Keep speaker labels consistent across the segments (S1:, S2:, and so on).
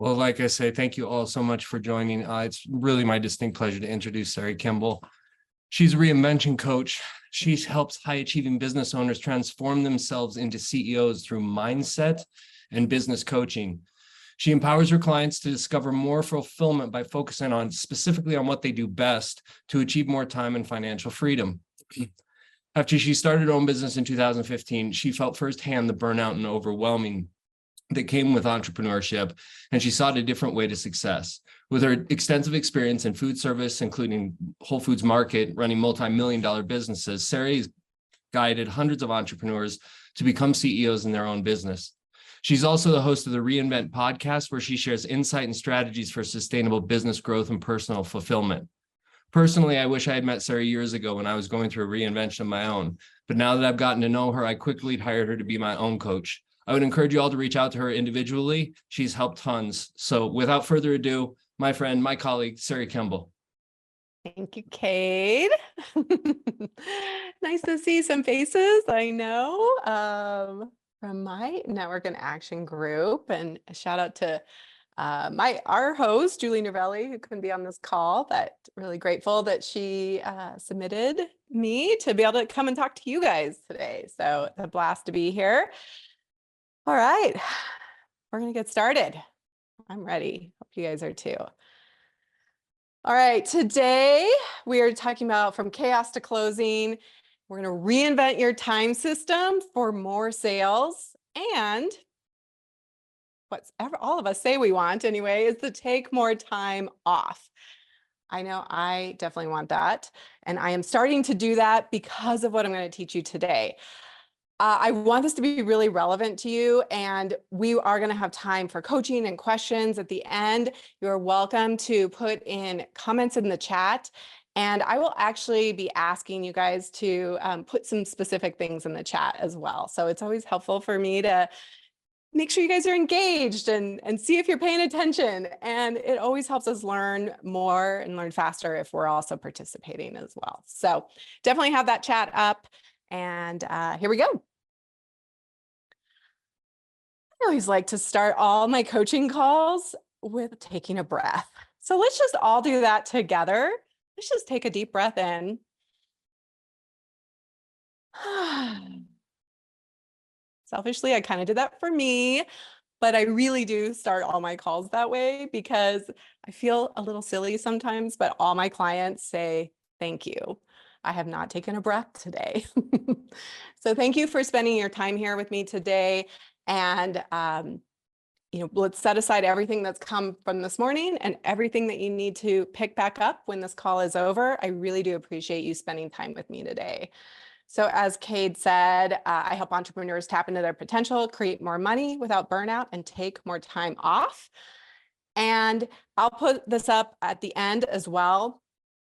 S1: Well, like I say, thank you all so much for joining. It's really my distinct pleasure to introduce Sari Kimbell. She's a reinvention coach. She helps high-achieving business owners transform themselves into CEOs through mindset and business coaching. She empowers her clients to discover more fulfillment by focusing on specifically on what they do best to achieve more time and financial freedom. After she started her own business in 2015, she felt firsthand the burnout and overwhelming that came with entrepreneurship, and she sought a different way to success. With her extensive experience in food service, including Whole Foods Market, running multi-million-dollar businesses, Sari's guided hundreds of entrepreneurs to become CEOs in their own business. She's also the host of the Reinvent podcast, where she shares insight and strategies for sustainable business growth and personal fulfillment. Personally, I wish I had met Sari years ago when I was going through a reinvention of my own, but now that I've gotten to know her, I quickly hired her to be my own coach. I would encourage you all to reach out to her individually. She's helped tons. So without further ado, my friend, my colleague, Sari Kimbell.
S2: Thank you, Cade. Nice to see some faces I know from my network and action group. And a shout out to our host, Julie Novelli, who couldn't be on this call, but really grateful that she submitted me to be able to come and talk to you guys today. So it's a blast to be here. All right, we're going to get started. I'm ready. Hope you guys are too. All right, today we are talking about from chaos to closing. We're going to reinvent your time system for more sales. And whatever all of us say we want anyway, is to take more time off. I know I definitely want that. And I am starting to do that because of what I'm going to teach you today. I want this to be really relevant to you, and we are going to have time for coaching and questions at the end. You're welcome to put in comments in the chat, and I will actually be asking you guys to put some specific things in the chat as well. So it's always helpful for me to make sure you guys are engaged and see if you're paying attention. And it always helps us learn more and learn faster if we're also participating as well. So definitely have that chat up. And here we go. I always like to start all my coaching calls with taking a breath. So let's just all do that together. Let's just take a deep breath in. Selfishly, I kind of did that for me, but I really do start all my calls that way because I feel a little silly sometimes, but all my clients say, thank you. I have not taken a breath today. So thank you for spending your time here with me today. And, let's set aside everything that's come from this morning and everything that you need to pick back up when this call is over. I really do appreciate you spending time with me today. So as Cade said, I help entrepreneurs tap into their potential, create more money without burnout, and take more time off. And I'll put this up at the end as well.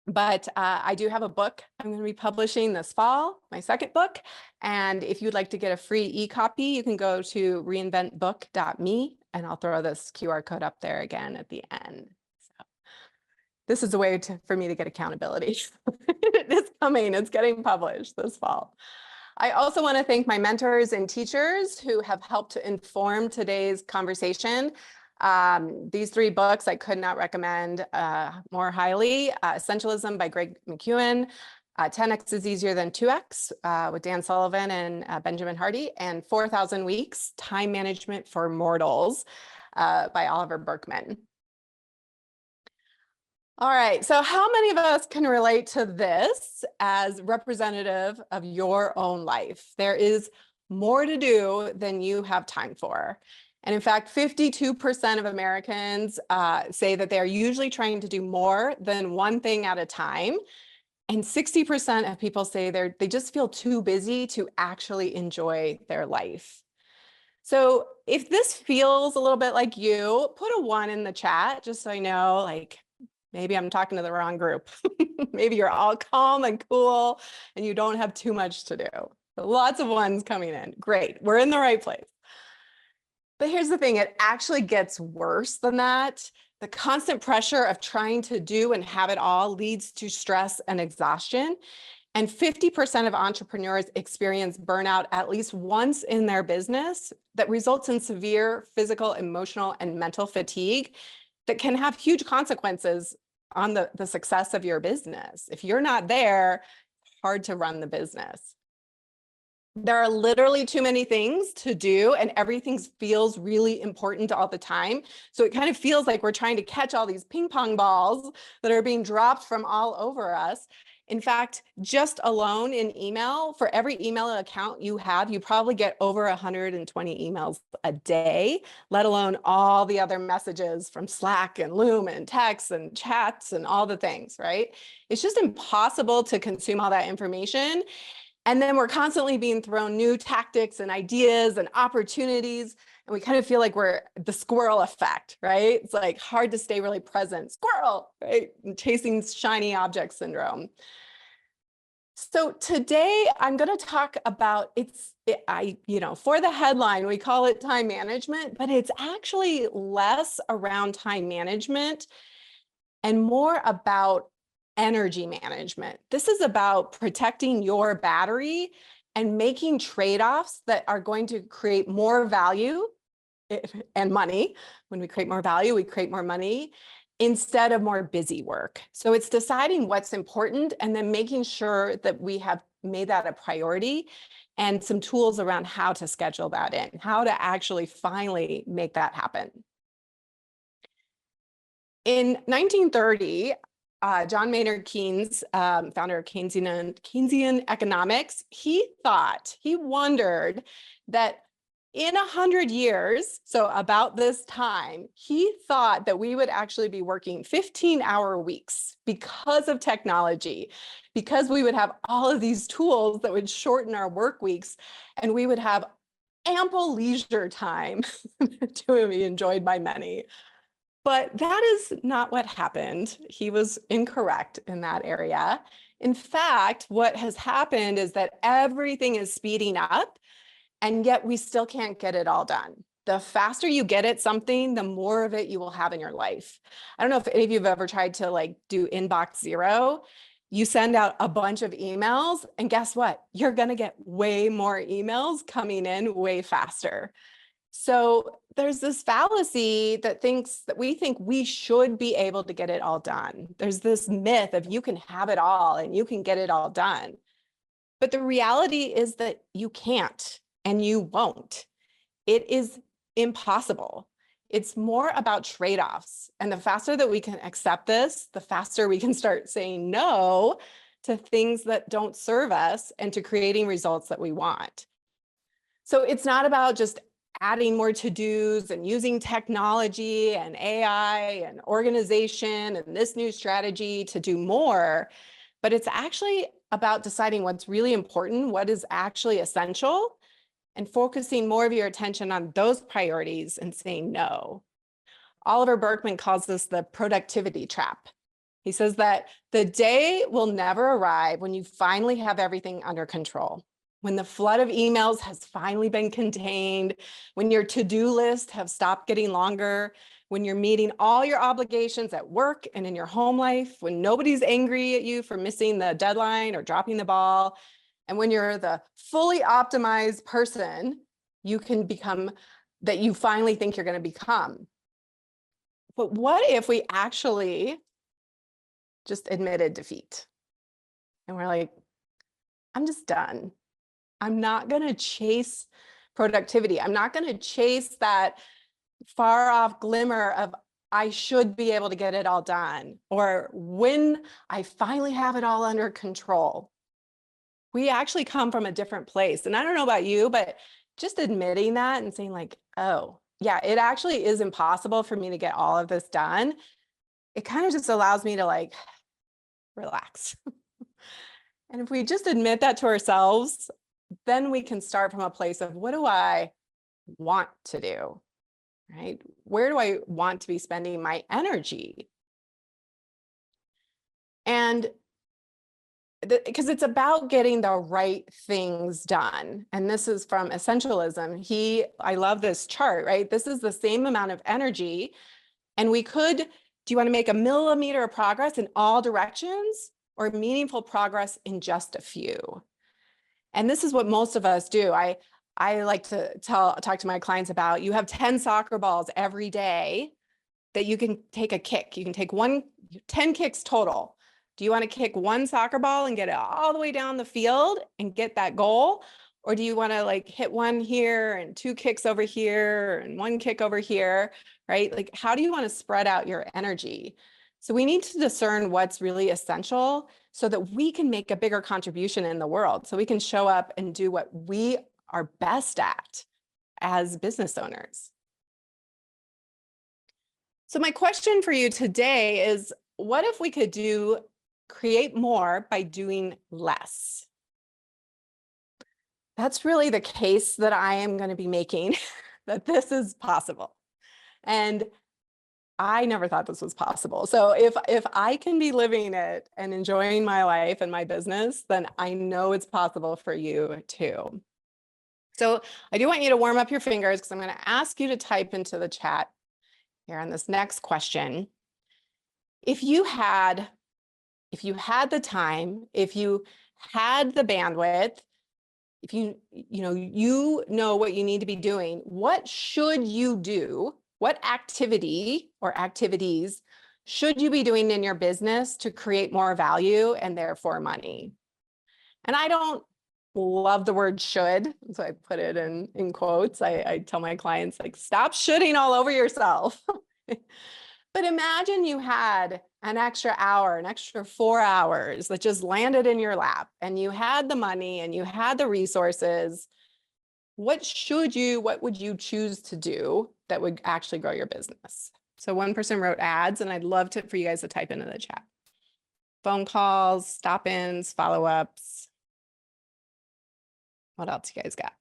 S2: But I do have a book I'm going to be publishing this fall, my second book. And if you'd like to get a free e-copy, you can go to reinventbook.me, and I'll throw this QR code up there again at the end. So this is a way for me to get accountability. It is coming. It's getting published this fall. I also want to thank my mentors and teachers who have helped to inform today's conversation. These three books I could not recommend more highly. Essentialism by Greg McKeown, 10X is Easier Than 2X with Dan Sullivan and Benjamin Hardy, and 4,000 Weeks, Time Management for Mortals by Oliver Burkeman. All right, so how many of us can relate to this as representative of your own life? There is more to do than you have time for. And in fact, 52% of Americans say that they're usually trying to do more than one thing at a time. And 60% of people say they just feel too busy to actually enjoy their life. So if this feels a little bit like you, put a 1 in the chat, just so I know, like, maybe I'm talking to the wrong group. Maybe you're all calm and cool and you don't have too much to do. But lots of 1s coming in. Great, we're in the right place. But here's the thing, it actually gets worse than that. The constant pressure of trying to do and have it all leads to stress and exhaustion. And 50% of entrepreneurs experience burnout at least once in their business that results in severe physical, emotional, and mental fatigue that can have huge consequences on the success of your business. If you're not there, it's hard to run the business. There are literally too many things to do, and everything feels really important all the time. So it kind of feels like we're trying to catch all these ping pong balls that are being dropped from all over us. In fact, just alone in email, for every email account you have, you probably get over 120 emails a day, let alone all the other messages from Slack and Loom and texts and chats and all the things, right? It's just impossible to consume all that information. And then we're constantly being thrown new tactics and ideas and opportunities. And we kind of feel like we're the squirrel effect, right? It's like hard to stay really present. Squirrel, right? And chasing shiny object syndrome. So today I'm going to talk about for the headline, we call it time management, but it's actually less around time management and more about energy management. This is about protecting your battery and making trade-offs that are going to create more value and money. When we create more value, we create more money instead of more busy work. So it's deciding what's important and then making sure that we have made that a priority and some tools around how to schedule that in, how to actually finally make that happen. In 1930, John Maynard Keynes, founder of Keynesian economics, he wondered that in 100 years, so about this time, he thought that we would actually be working 15-hour weeks because of technology, because we would have all of these tools that would shorten our work weeks, and we would have ample leisure time to be enjoyed by many. But that is not what happened. He was incorrect in that area. In fact, what has happened is that everything is speeding up, and yet we still can't get it all done. The faster you get at something, the more of it you will have in your life. I don't know if any of you have ever tried to do inbox zero. You send out a bunch of emails, and guess what? You're going to get way more emails coming in way faster. So there's this fallacy that we think we should be able to get it all done. There's this myth of you can have it all and you can get it all done. But the reality is that you can't and you won't. It is impossible. It's more about trade-offs. And the faster that we can accept this, the faster we can start saying no to things that don't serve us and to creating results that we want. So it's not about just adding more to-dos and using technology and AI and organization and this new strategy to do more, but it's actually about deciding what's really important, what is actually essential, and focusing more of your attention on those priorities and saying no. Oliver Burkeman calls this the productivity trap. He says that the day will never arrive when you finally have everything under control. When the flood of emails has finally been contained, when your to-do list have stopped getting longer, when you're meeting all your obligations at work and in your home life, when nobody's angry at you for missing the deadline or dropping the ball, and when you're the fully optimized person you can become, that you finally think you're going to become. But what if we actually just admitted defeat? And we're like, I'm just done. I'm not going to chase productivity. I'm not going to chase that far off glimmer of I should be able to get it all done, or when I finally have it all under control. We actually come from a different place. And I don't know about you, but just admitting that and saying like, oh, yeah, it actually is impossible for me to get all of this done. It kind of just allows me to relax. And if we just admit that to ourselves, then we can start from a place of what do I want to do, right? Where do I want to be spending my energy? And because it's about getting the right things done. And this is from Essentialism. I love this chart, right? This is the same amount of energy. And do you want to make a millimeter of progress in all directions? or meaningful progress in just a few? And this is what most of us do. I like to talk to my clients about, you have 10 soccer balls every day that you can take a kick. You can take 10 kicks total. Do you want to kick one soccer ball and get it all the way down the field and get that goal? Or do you want to like hit one here and 2 kicks over here and 1 kick over here, right? Like, how do you want to spread out your energy? So we need to discern what's really essential so that we can make a bigger contribution in the world. So we can show up and do what we are best at as business owners. So my question for you today is, what if we could create more by doing less? That's really the case that I am going to be making, that this is possible. And I never thought this was possible. So if I can be living it and enjoying my life and my business, then I know it's possible for you too. So I do want you to warm up your fingers, because I'm going to ask you to type into the chat here on this next question. If you had the time, if you had the bandwidth, if you know what you need to be doing, what should you do? What activity or activities should you be doing in your business to create more value and therefore money? And I don't love the word should, so I put it in quotes. I tell my clients, like, stop shoulding all over yourself. But imagine you had an extra hour, an extra 4 hours that just landed in your lap, and you had the money and you had the resources. What would you choose to do that would actually grow your business? So one person wrote ads, and I'd love for you guys to type into the chat. Phone calls, stop-ins, follow-ups. What else you guys got?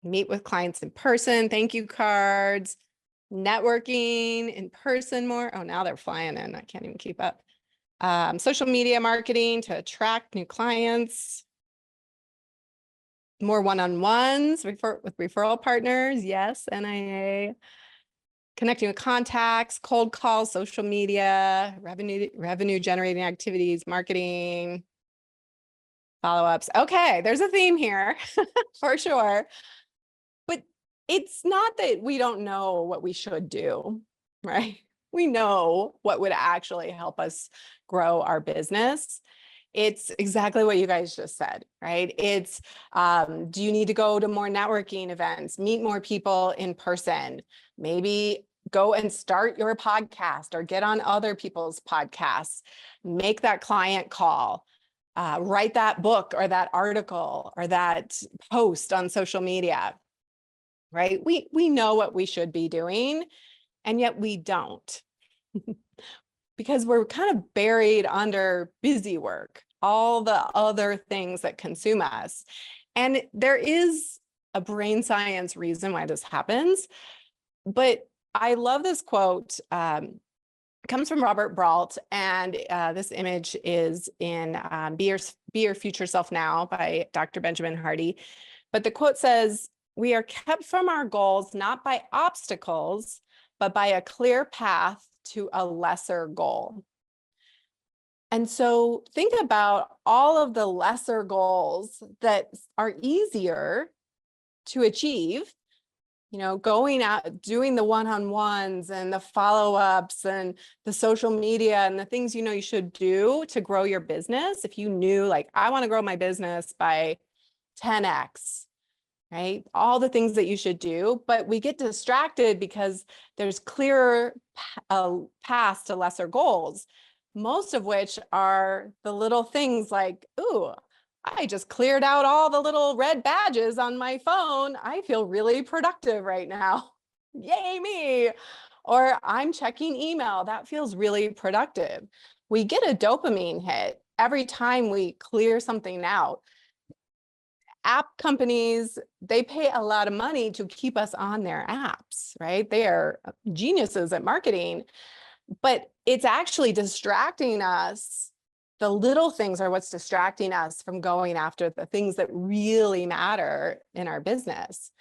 S2: Meet with clients in person, thank you cards, networking in person more. Oh, now they're flying in. I can't even keep up. Social media marketing to attract new clients. More one-on-ones with referral partners. Yes, NIA. Connecting with contacts, cold calls, social media, revenue generating activities, marketing, follow-ups. Okay, there's a theme here for sure. But it's not that we don't know what we should do, right? We know what would actually help us grow our business. It's exactly what you guys just said, right? It's, do you need to go to more networking events, meet more people in person, maybe go and start your podcast or get on other people's podcasts, make that client call, write that book or that article or that post on social media, right? We know what we should be doing, and yet we don't. Because we're kind of buried under busy work, all the other things that consume us. And there is a brain science reason why this happens. But I love this quote. It comes from Robert Brault, and this image is in Be Your Future Self Now by Dr. Benjamin Hardy. But the quote says, "We are kept from our goals not by obstacles, but by a clear path to a lesser goal." And so think about all of the lesser goals that are easier to achieve, going out, doing the one-on-ones and the follow-ups and the social media and the things you should do to grow your business. If you knew, like, I want to grow my business by 10x, right? All the things that you should do, but we get distracted because there's clearer paths to lesser goals, most of which are the little things like, ooh, I just cleared out all the little red badges on my phone. I feel really productive right now. Yay me. Or I'm checking email. That feels really productive. We get a dopamine hit every time we clear something out. App companies, they pay a lot of money to keep us on their apps, right? They are geniuses at marketing, but it's actually distracting us. The little things are what's distracting us from going after the things that really matter in our business.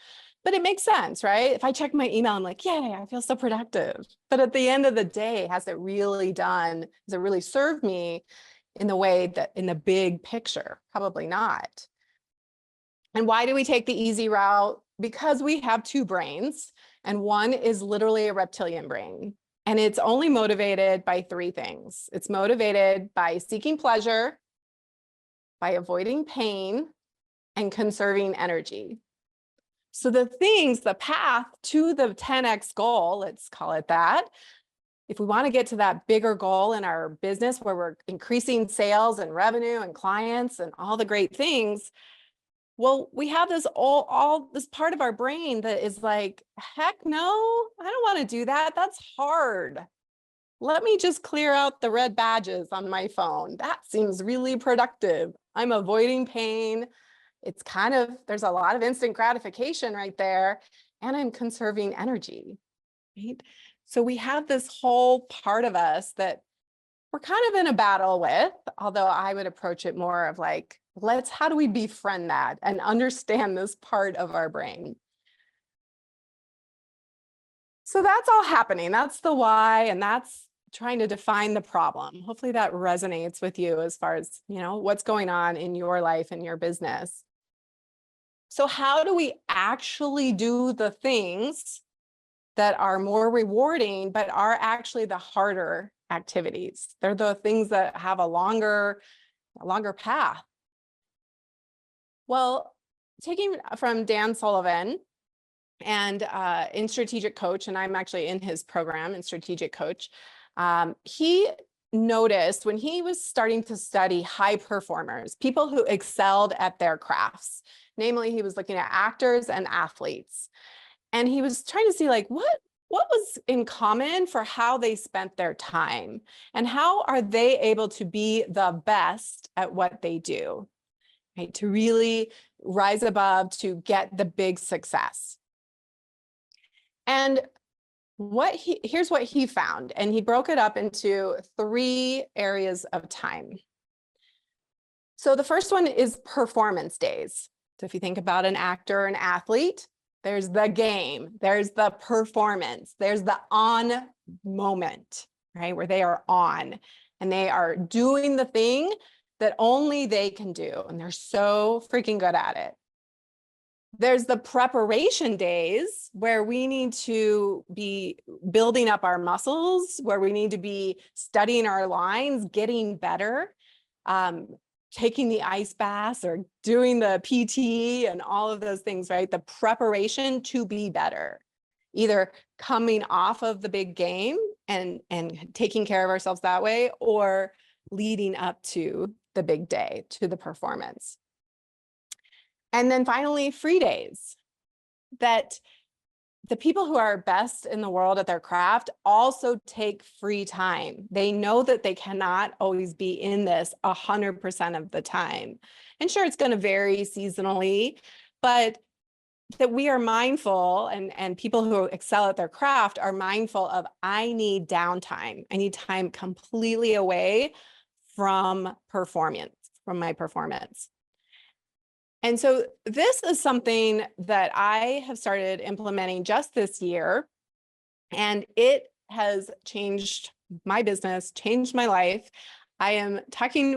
S2: But it makes sense, right? If I check my email, I'm like, yay, I feel so productive. But at the end of the day, has it really served me in the way that in the big picture? Probably not. And why do we take the easy route? Because we have two brains, and one is literally a reptilian brain. And it's only motivated by three things. It's motivated by seeking pleasure, by avoiding pain, and conserving energy. So the path to the 10x goal, let's call it that, if we want to get to that bigger goal in our business where we're increasing sales and revenue and clients and all the great things, well, we have this all this part of our brain that is like, heck no, I don't want to do that. That's hard. Let me just clear out the red badges on my phone. That seems really productive. I'm avoiding pain. It's there's a lot of instant gratification right there, and I'm conserving energy, right? So we have this whole part of us that we're kind of in a battle with, although I would approach it more of like, how do we befriend that and understand this part of our brain? So that's all happening. That's the why, and that's trying to define the problem. Hopefully that resonates with you as far as, what's going on in your life and your business. So how do we actually do the things that are more rewarding, but are actually the harder activities? They're the things that have a longer path. Well, taking from Dan Sullivan and in Strategic Coach, and I'm actually in his program in Strategic Coach, he noticed when he was starting to study high performers, people who excelled at their crafts. Namely, he was looking at actors and athletes. And he was trying to see like what was in common for how they spent their time and how are they able to be the best at what they do, right? To really rise above, to get the big success. And here's what he found, and he broke it up into 3 areas of time. So the first one is performance days. So if you think about an actor, an athlete, there's the game, there's the performance, there's the on moment, right? Where they are on and they are doing the thing that only they can do. And they're so freaking good at it. There's the preparation days where we need to be building up our muscles, where we need to be studying our lines, getting better, taking the ice baths or doing the PT and all of those things, right? The preparation to be better, either coming off of the big game and taking care of ourselves that way, or leading up to the big day, to the performance. And then finally, free days, that the people who are best in the world at their craft also take free time. They know that they cannot always be in this 100% of the time. And sure, it's going to vary seasonally, but that we are mindful, and people who excel at their craft are mindful of, I need downtime. I need time completely away from my performance. And so this is something that I have started implementing just this year, and it has changed my business, changed my life. I am talking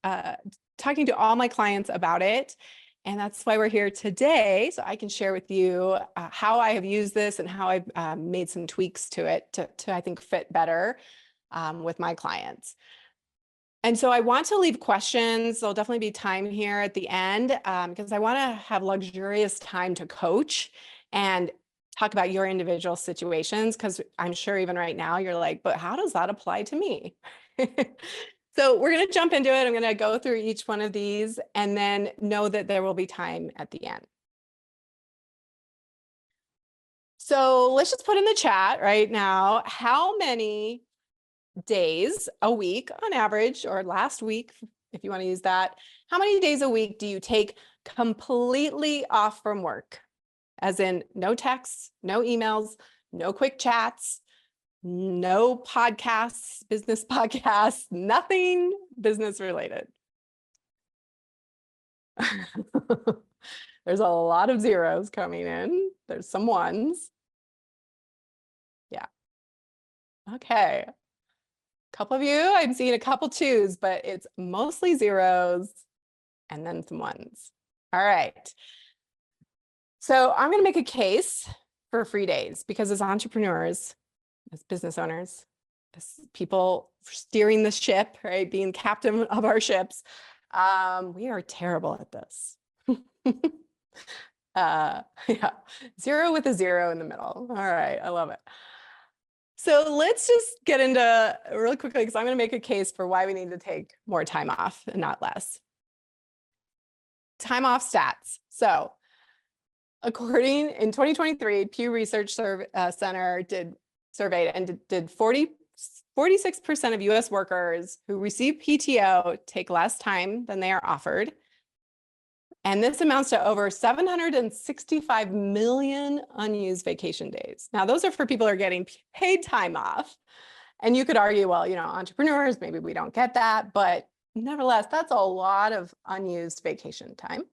S2: to all my clients about it. And that's why we're here today. So I can share with you how I have used this and how I've made some tweaks to it to I think, fit better with my clients. And so I want to leave questions. There'll definitely be time here at the end because I want to have luxurious time to coach and talk about your individual situations, because I'm sure even right now you're like, but how does that apply to me? So we're going to jump into it. I'm going to go through each one of these and then know that there will be time at the end. So let's just put in the chat right now, how many days a week on average, or last week, if you want to use that, how many days a week do you take completely off from work? As in no texts, no emails, no quick chats, no podcasts, business podcasts, nothing business related. There's a lot of zeros coming in. There's some ones. Yeah. Okay. Couple of you, I'm seeing a couple twos, but it's mostly zeros and then some ones. All right. So I'm going to make a case for free days because as entrepreneurs, as business owners, as people steering the ship, right, being captain of our ships, we are terrible at this. Yeah, zero with a zero in the middle. All right, I love it. So let's just get into really quickly because I'm going to make a case for why we need to take more time off and not less. Time off stats. So according in 2023, Pew Research Center surveyed and did 46% of US workers who receive PTO take less time than they are offered. And this amounts to over 765 million unused vacation days. Now, those are for people who are getting paid time off. And you could argue, well, you know, entrepreneurs, maybe we don't get that, but nevertheless, that's a lot of unused vacation time.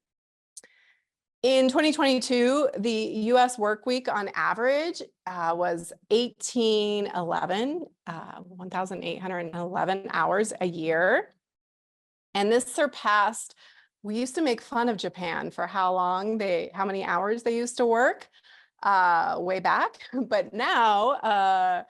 S2: In 2022, the US work week on average was 1,811 hours a year. And this surpassed, we used to make fun of Japan for how many hours they used to work way back. But now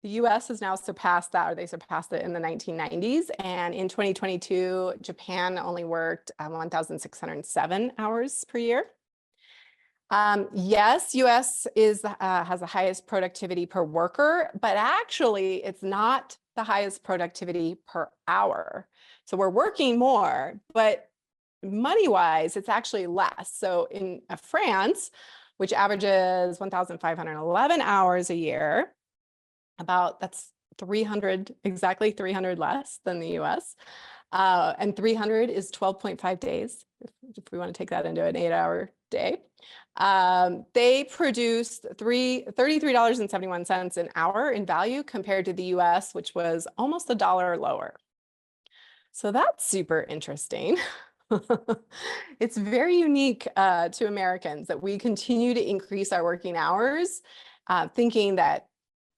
S2: the US has now surpassed that, or they surpassed it in the 1990s. And in 2022, Japan only worked 1,607 hours per year. Yes, US has the highest productivity per worker, but actually it's not the highest productivity per hour. So we're working more, but money-wise, it's actually less. So in France, which averages 1,511 hours a year, that's 300, exactly 300 less than the US. And 300 is 12.5 days, if we want to take that into an 8-hour day. They produced $33.71 an hour in value compared to the US, which was almost $1 lower. So that's super interesting. It's very unique to Americans that we continue to increase our working hours, thinking that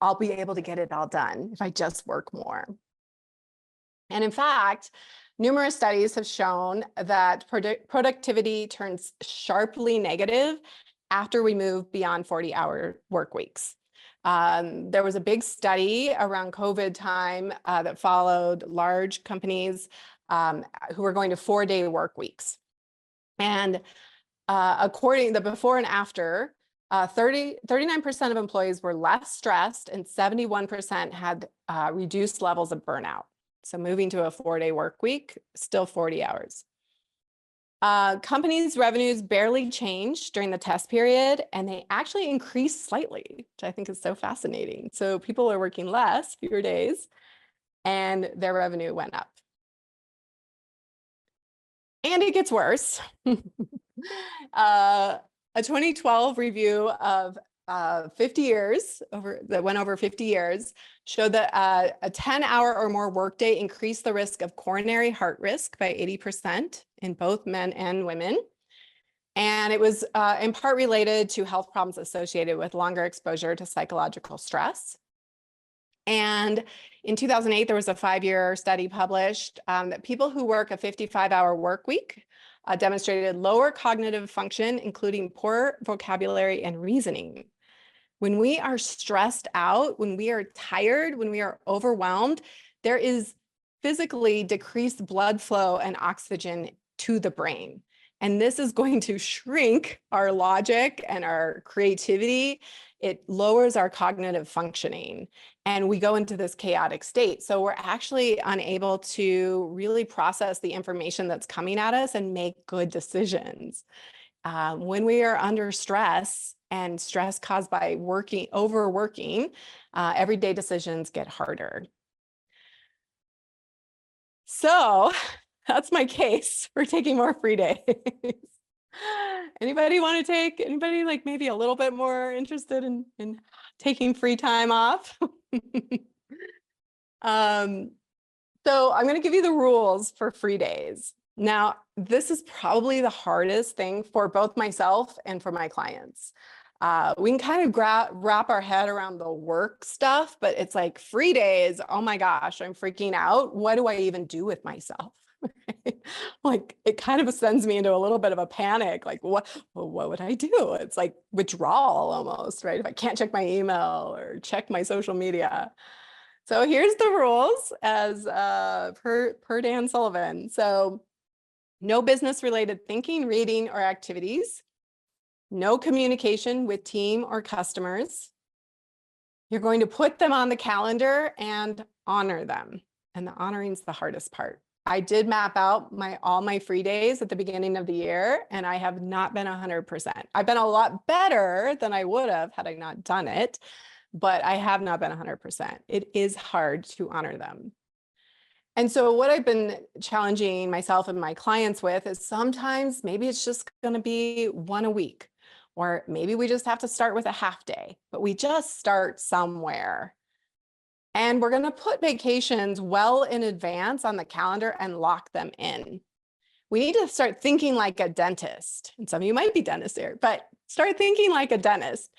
S2: I'll be able to get it all done if I just work more. And in fact, numerous studies have shown that productivity turns sharply negative after we move beyond 40-hour work weeks. There was a big study around COVID time that followed large companies who were going to 4-day work weeks. And according to the before and after, 39% of employees were less stressed and 71% had reduced levels of burnout. So moving to a 4-day work week, still 40 hours. Companies' revenues barely changed during the test period, and they actually increased slightly, which I think is so fascinating. So people are working less, fewer days, and their revenue went up. And it gets worse. A 2012 review of 50 years that went over 50 years showed that a 10-hour or more workday increased the risk of coronary heart risk by 80% in both men and women. And it was in part related to health problems associated with longer exposure to psychological stress. And in 2008, there was a 5-year study published that people who work a 55-hour work week demonstrated lower cognitive function, including poor vocabulary and reasoning. When we are stressed out, when we are tired, when we are overwhelmed, there is physically decreased blood flow and oxygen to the brain. And this is going to shrink our logic and our creativity. It lowers our cognitive functioning, and we go into this chaotic state. So we're actually unable to really process the information that's coming at us and make good decisions. When we are under stress and stress caused by overworking, everyday decisions get harder. So that's my case for taking more free days. Anybody like maybe a little bit more interested in taking free time off? So I'm going to give you the rules for free days. Now, this is probably the hardest thing for both myself and for my clients. We can kind of wrap our head around the work stuff, but it's like free days. Oh my gosh, I'm freaking out. What do I even do with myself? Like it kind of sends me into a little bit of a panic. Like what would I do? It's like withdrawal almost, right? If I can't check my email or check my social media. So here's the rules as per Dan Sullivan. So no business related thinking, reading, or activities. No communication with team or customers. You're going to put them on the calendar and honor them. And the honoring is the hardest part. I did map out all my free days at the beginning of the year, and I have not been 100%. I've been a lot better than I would have had I not done it, but I have not been 100%. It is hard to honor them. And so what I've been challenging myself and my clients with is sometimes maybe it's just going to be one a week, or maybe we just have to start with a half day, but we just start somewhere. And we're going to put vacations well in advance on the calendar and lock them in. We need to start thinking like a dentist. And some of you might be dentists here, but start thinking like a dentist.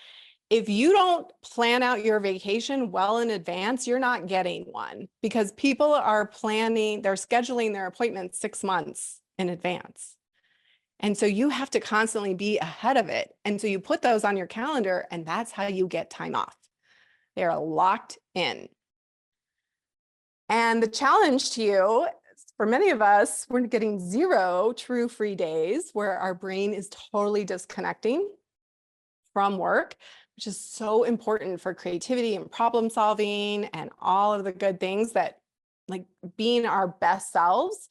S2: If you don't plan out your vacation well in advance, you're not getting one because people are planning, they're scheduling their appointments 6 months in advance. And so you have to constantly be ahead of it. And so you put those on your calendar and that's how you get time off. They're locked in. And the challenge to you, for many of us, we're getting 0 true free days where our brain is totally disconnecting from work, which is so important for creativity and problem solving and all of the good things that like being our best selves.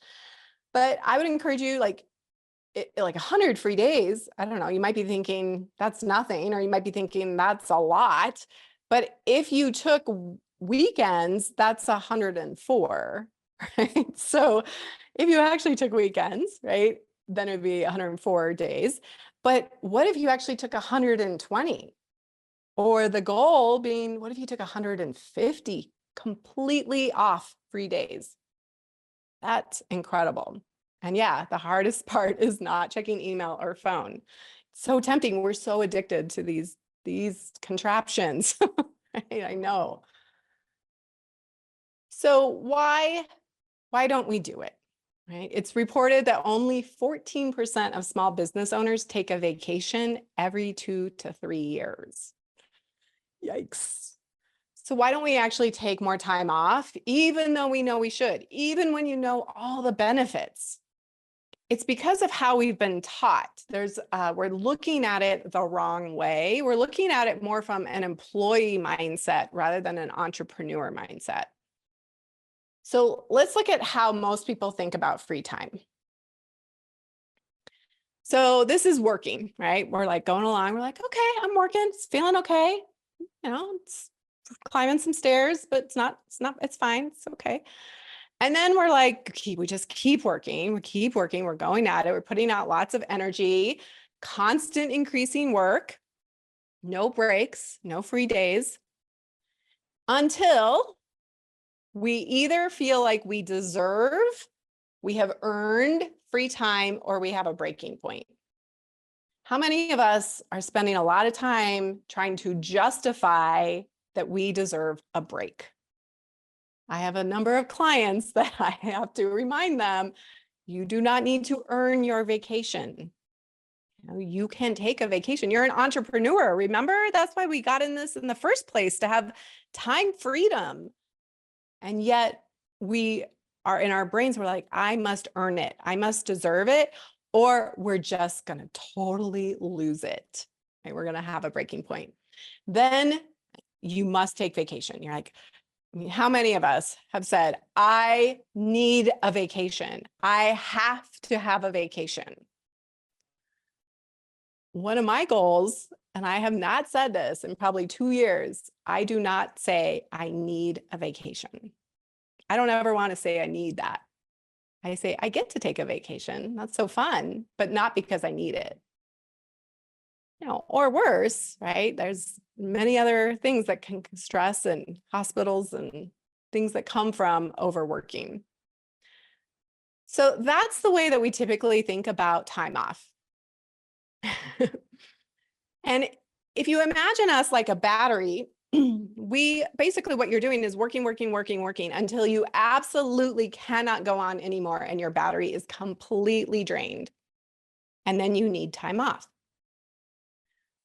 S2: But I would encourage you like 100 free days. I don't know, you might be thinking that's nothing, or you might be thinking that's a lot. But if you took weekends, that's 104, right? So if you actually took weekends, right, then it'd be 104 days. But what if you actually took 120? Or the goal being, what if you took 150 completely off free days? That's incredible. And yeah, the hardest part is not checking email or phone. It's so tempting. We're so addicted to these contraptions. Right? I know. So why don't we do it? Right? It's reported that only 14% of small business owners take a vacation every 2 to 3 years. Yikes. So why don't we actually take more time off, even though we know we should, even when you know all the benefits? It's because of how we've been taught. We're looking at it the wrong way. We're looking at it more from an employee mindset rather than an entrepreneur mindset. So let's look at how most people think about free time. So this is working, right? We're like going along. We're like, okay, I'm working. It's feeling okay. You know, it's climbing some stairs, but it's fine. It's okay. And then we're like, we just keep working. We're going at it. We're putting out lots of energy, constant increasing work, no breaks, no free days, until we either feel like we have earned free time, or we have a breaking point. How many of us are spending a lot of time trying to justify that we deserve a break? I have a number of clients that I have to remind them, you do not need to earn your vacation. You can take a vacation. You're an entrepreneur. Remember, that's why we got in this in the first place, to have time freedom. And yet we are in our brains, we're like, I must earn it. I must deserve it, or we're just going to totally lose it. Right? We're going to have a breaking point. Then you must take vacation. You're like, I mean, how many of us have said, I need a vacation. I have to have a vacation. One of my goals, and I have not said this in probably 2 years, I do not say I need a vacation. I don't ever want to say I need that. I say I get to take a vacation. That's so fun, but not because I need it. You know, or worse, right? There's many other things that can stress, and hospitals and things that come from overworking. So that's the way that we typically think about time off. And if you imagine us like a battery, we basically what you're doing is working until you absolutely cannot go on anymore and your battery is completely drained. And then you need time off.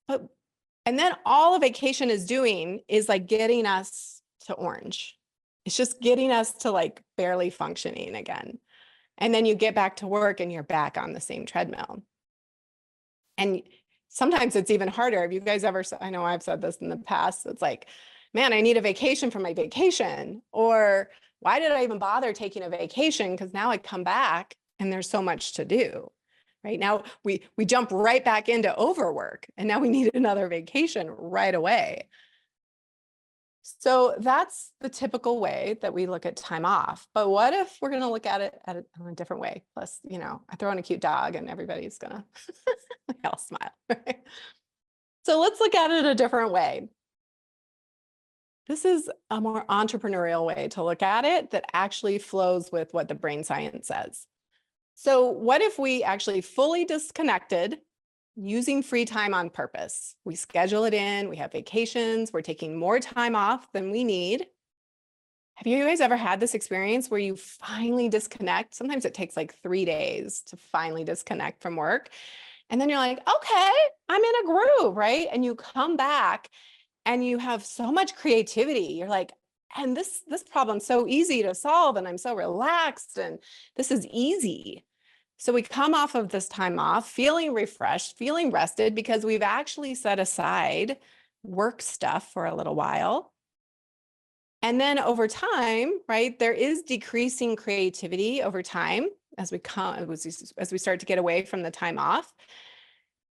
S2: And then all a vacation is doing is like getting us to orange. It's just getting us to like barely functioning again. And then you get back to work and you're back on the same treadmill. And sometimes it's even harder. Have you guys ever, I know I've said this in the past, it's like, man, I need a vacation from my vacation. Or why did I even bother taking a vacation? Because now I come back and there's so much to do. Right now, we jump right back into overwork and now we need another vacation right away. So that's the typical way that we look at time off. But what if we're going to look at it in a different way? Plus, you know, I throw in a cute dog and everybody's going to all smile. Right? So let's look at it a different way. This is a more entrepreneurial way to look at it that actually flows with what the brain science says. So what if we actually fully disconnected using free time on purpose? We schedule it in, we have vacations, we're taking more time off than we need. Have you guys ever had this experience where you finally disconnect? Sometimes it takes like 3 days to finally disconnect from work. And then you're like, okay, I'm in a groove, right? And you come back and you have so much creativity. You're like, and this problem's so easy to solve and I'm so relaxed and this is easy. So we come off of this time off feeling refreshed, feeling rested because we've actually set aside work stuff for a little while. And then over time, right, there is decreasing creativity over time as we start to get away from the time off.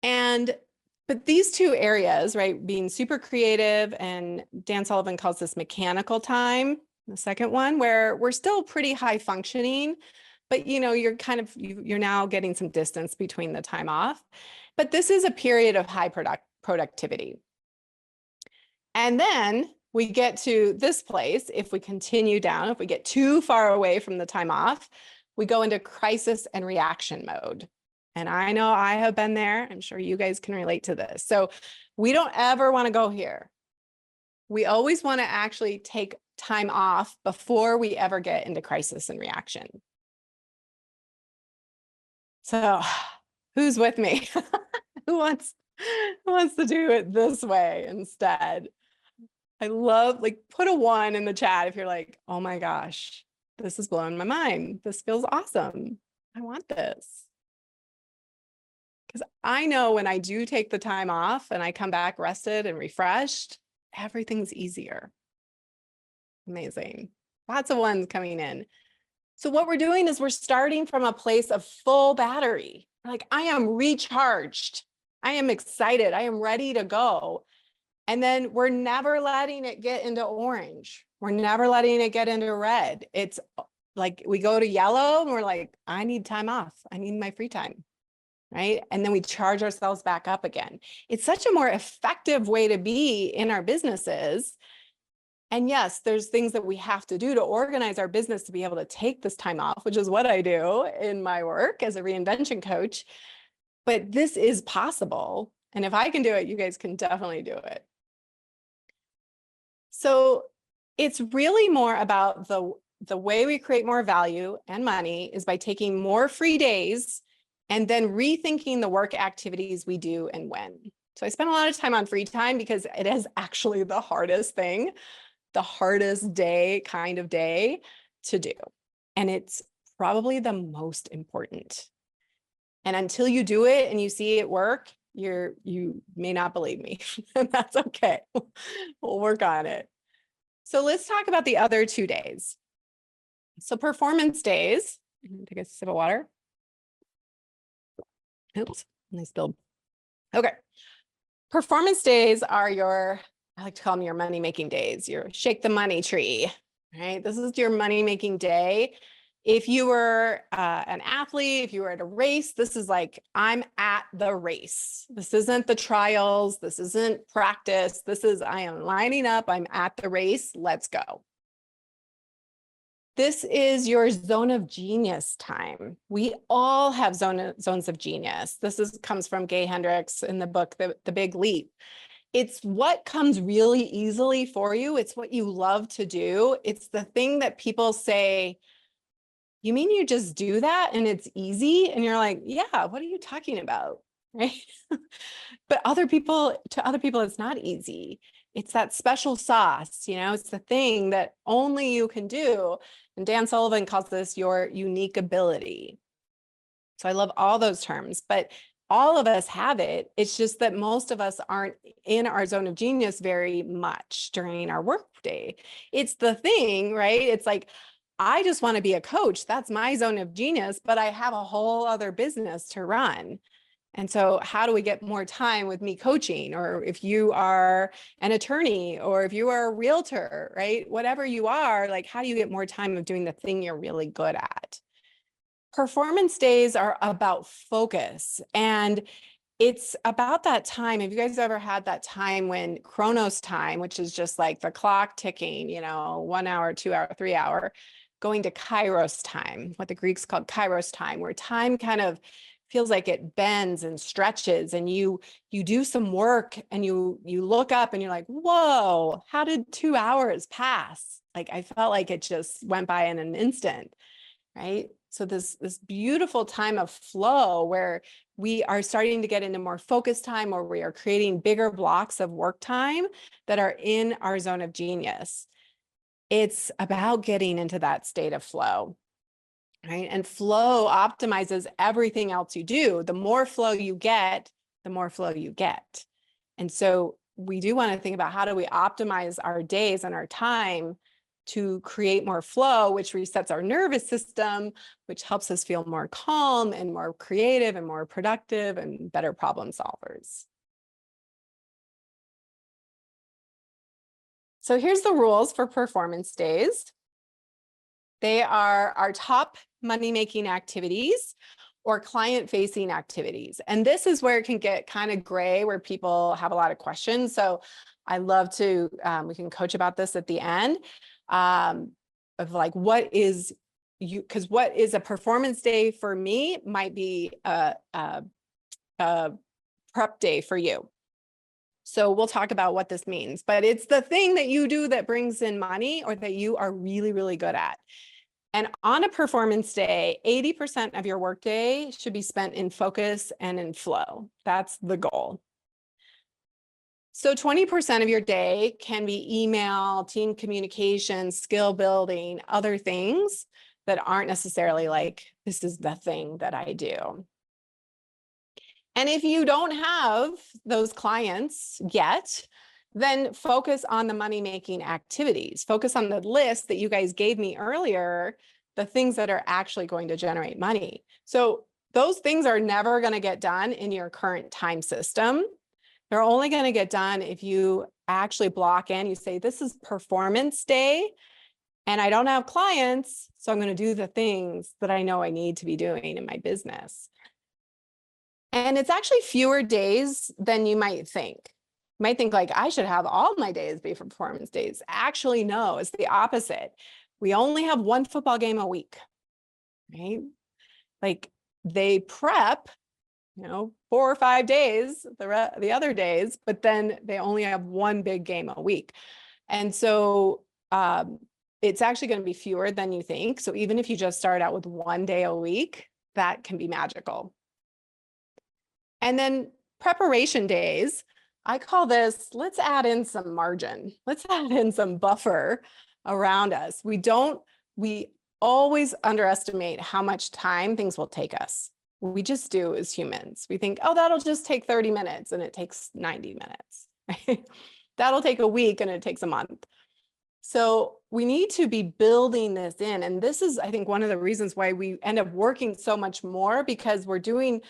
S2: But these two areas, right, being super creative, and Dan Sullivan calls this mechanical time, the second one, where we're still pretty high functioning, but you know, you're now getting some distance between the time off. But this is a period of high productivity. And then we get to this place, if we continue down, if we get too far away from the time off, we go into crisis and reaction mode. And I know I have been there. I'm sure you guys can relate to this. So we don't ever want to go here. We always want to actually take time off before we ever get into crisis and reaction. So who's with me? Who wants to do it this way instead? I love, like, put a 1 in the chat if you're like, oh my gosh, this is blowing my mind. This feels awesome. I want this. Because I know when I do take the time off and I come back rested and refreshed, everything's easier. Amazing. Lots of 1s coming in. So what we're doing is we're starting from a place of full battery. Like, I am recharged. I am excited. I am ready to go. And then we're never letting it get into orange. We're never letting it get into red. It's like we go to yellow and we're like, I need time off. I need my free time, right? And then we charge ourselves back up again. It's such a more effective way to be in our businesses. And yes, there's things that we have to do to organize our business to be able to take this time off, which is what I do in my work as a reinvention coach. But this is possible. And if I can do it, you guys can definitely do it. So it's really more about the way we create more value and money is by taking more free days and then rethinking the work activities we do and when. So I spend a lot of time on free time because it is actually the hardest thing, the hardest kind of day to do. And it's probably the most important. And until you do it and you see it work, you may not believe me, and that's okay. We'll work on it. So let's talk about the other 2 days. So performance days, take a sip of water. Oops, nice build. Okay. Performance days are I like to call them your money-making days, your shake the money tree, right? This is your money-making day. If you were an athlete, if you were at a race, this is like, I'm at the race. This isn't the trials. This isn't practice. This is, I am lining up. I'm at the race. Let's go. This is your zone of genius time. We all have zones of genius. Comes from Gay Hendricks in the book, The Big Leap. It's what comes really easily for you. It's what you love to do. It's the thing that people say, you mean you just do that and it's easy? And you're like, yeah, what are you talking about? Right? But to other people, it's not easy. It's that special sauce, it's the thing that only you can do. And Dan Sullivan calls this your unique ability. So I love all those terms, but all of us have it. It's just that most of us aren't in our zone of genius very much during our workday. It's the thing, right? It's like, I just want to be a coach. That's my zone of genius, but I have a whole other business to run. And so how do we get more time with me coaching? Or if you are an attorney, or if you are a realtor, right? Whatever you are, like, how do you get more time of doing the thing you're really good at? Performance days are about focus, and it's about that time. Have you guys ever had that time when Chronos time, which is just like the clock ticking, 1 hour, 2 hour, 3 hour, going to Kairos time, what the Greeks called Kairos time, where time kind of feels like it bends and stretches, and you do some work and you look up and you're like, whoa, how did 2 hours pass? Like, I felt like it just went by in an instant, right? So this beautiful time of flow where we are starting to get into more focused time, or we are creating bigger blocks of work time that are in our zone of genius. It's about getting into that state of flow, right? And flow optimizes everything else you do. The more flow you get, the more flow you get. And so we do want to think about, how do we optimize our days and our time to create more flow, which resets our nervous system, which helps us feel more calm and more creative and more productive and better problem solvers. So here's the rules for performance days. They are our top money-making activities or client-facing activities. And this is where it can get kind of gray, where people have a lot of questions. So I love to, we can coach about this at the end, of like, because what is a performance day for me might be a prep day for you. So we'll talk about what this means, but it's the thing that you do that brings in money, or that you are really, really good at. And on a performance day, 80% of your workday should be spent in focus and in flow. That's the goal. So 20% of your day can be email, team communication, skill building, other things that aren't necessarily like, this is the thing that I do. And if you don't have those clients yet, then focus on the money-making activities. Focus on the list that you guys gave me earlier, the things that are actually going to generate money. So those things are never going to get done in your current time system. They're only going to get done if you actually block in, you say, this is performance day, and I don't have clients, so I'm going to do the things that I know I need to be doing in my business. And it's actually fewer days than you might think. You might think like, I should have all my days be for performance days. Actually, no, it's the opposite. We only have one football game a week, right? Like, they prep, 4 or 5 days, the other days, but then they only have one big game a week. And so it's actually going to be fewer than you think. So even if you just start out with 1 day a week, that can be magical. And then preparation days, I call this, let's add in some margin. Let's add in some buffer around us. We always underestimate how much time things will take us. We just do as humans. We think, oh, that'll just take 30 minutes, and it takes 90 minutes. Right? That'll take a week, and it takes a month. So we need to be building this in. And this is, I think, one of the reasons why we end up working so much more, because we're doing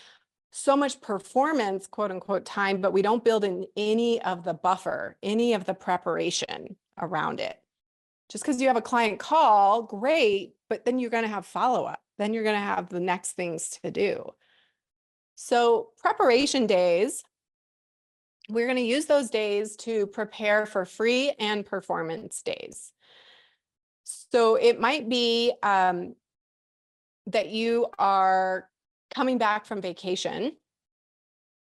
S2: so much performance, quote unquote, time, but we don't build in any of the buffer, any of the preparation around it. Just because you have a client call, great, but then you're going to have follow-up. Then you're going to have the next things to do. So preparation days, we're going to use those days to prepare for free and performance days. So it might be that you are coming back from vacation.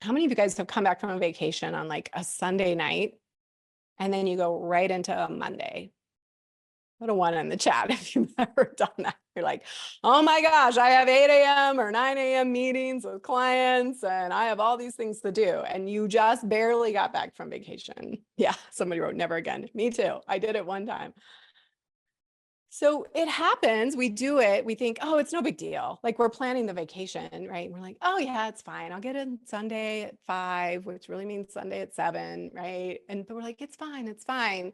S2: How many of you guys have come back from a vacation on like a Sunday night and then you go right into a Monday? Put a 1 in the chat if you've ever done that. You're like, oh my gosh, I have 8 a.m. or 9 a.m. meetings with clients and I have all these things to do. And you just barely got back from vacation. Yeah, somebody wrote never again. Me too. I did it one time. So it happens. We do it. We think, oh, it's no big deal. Like we're planning the vacation, right? And we're like, oh yeah, it's fine. I'll get in Sunday at 5, which really means Sunday at 7, right? And but we're like, it's fine. It's fine.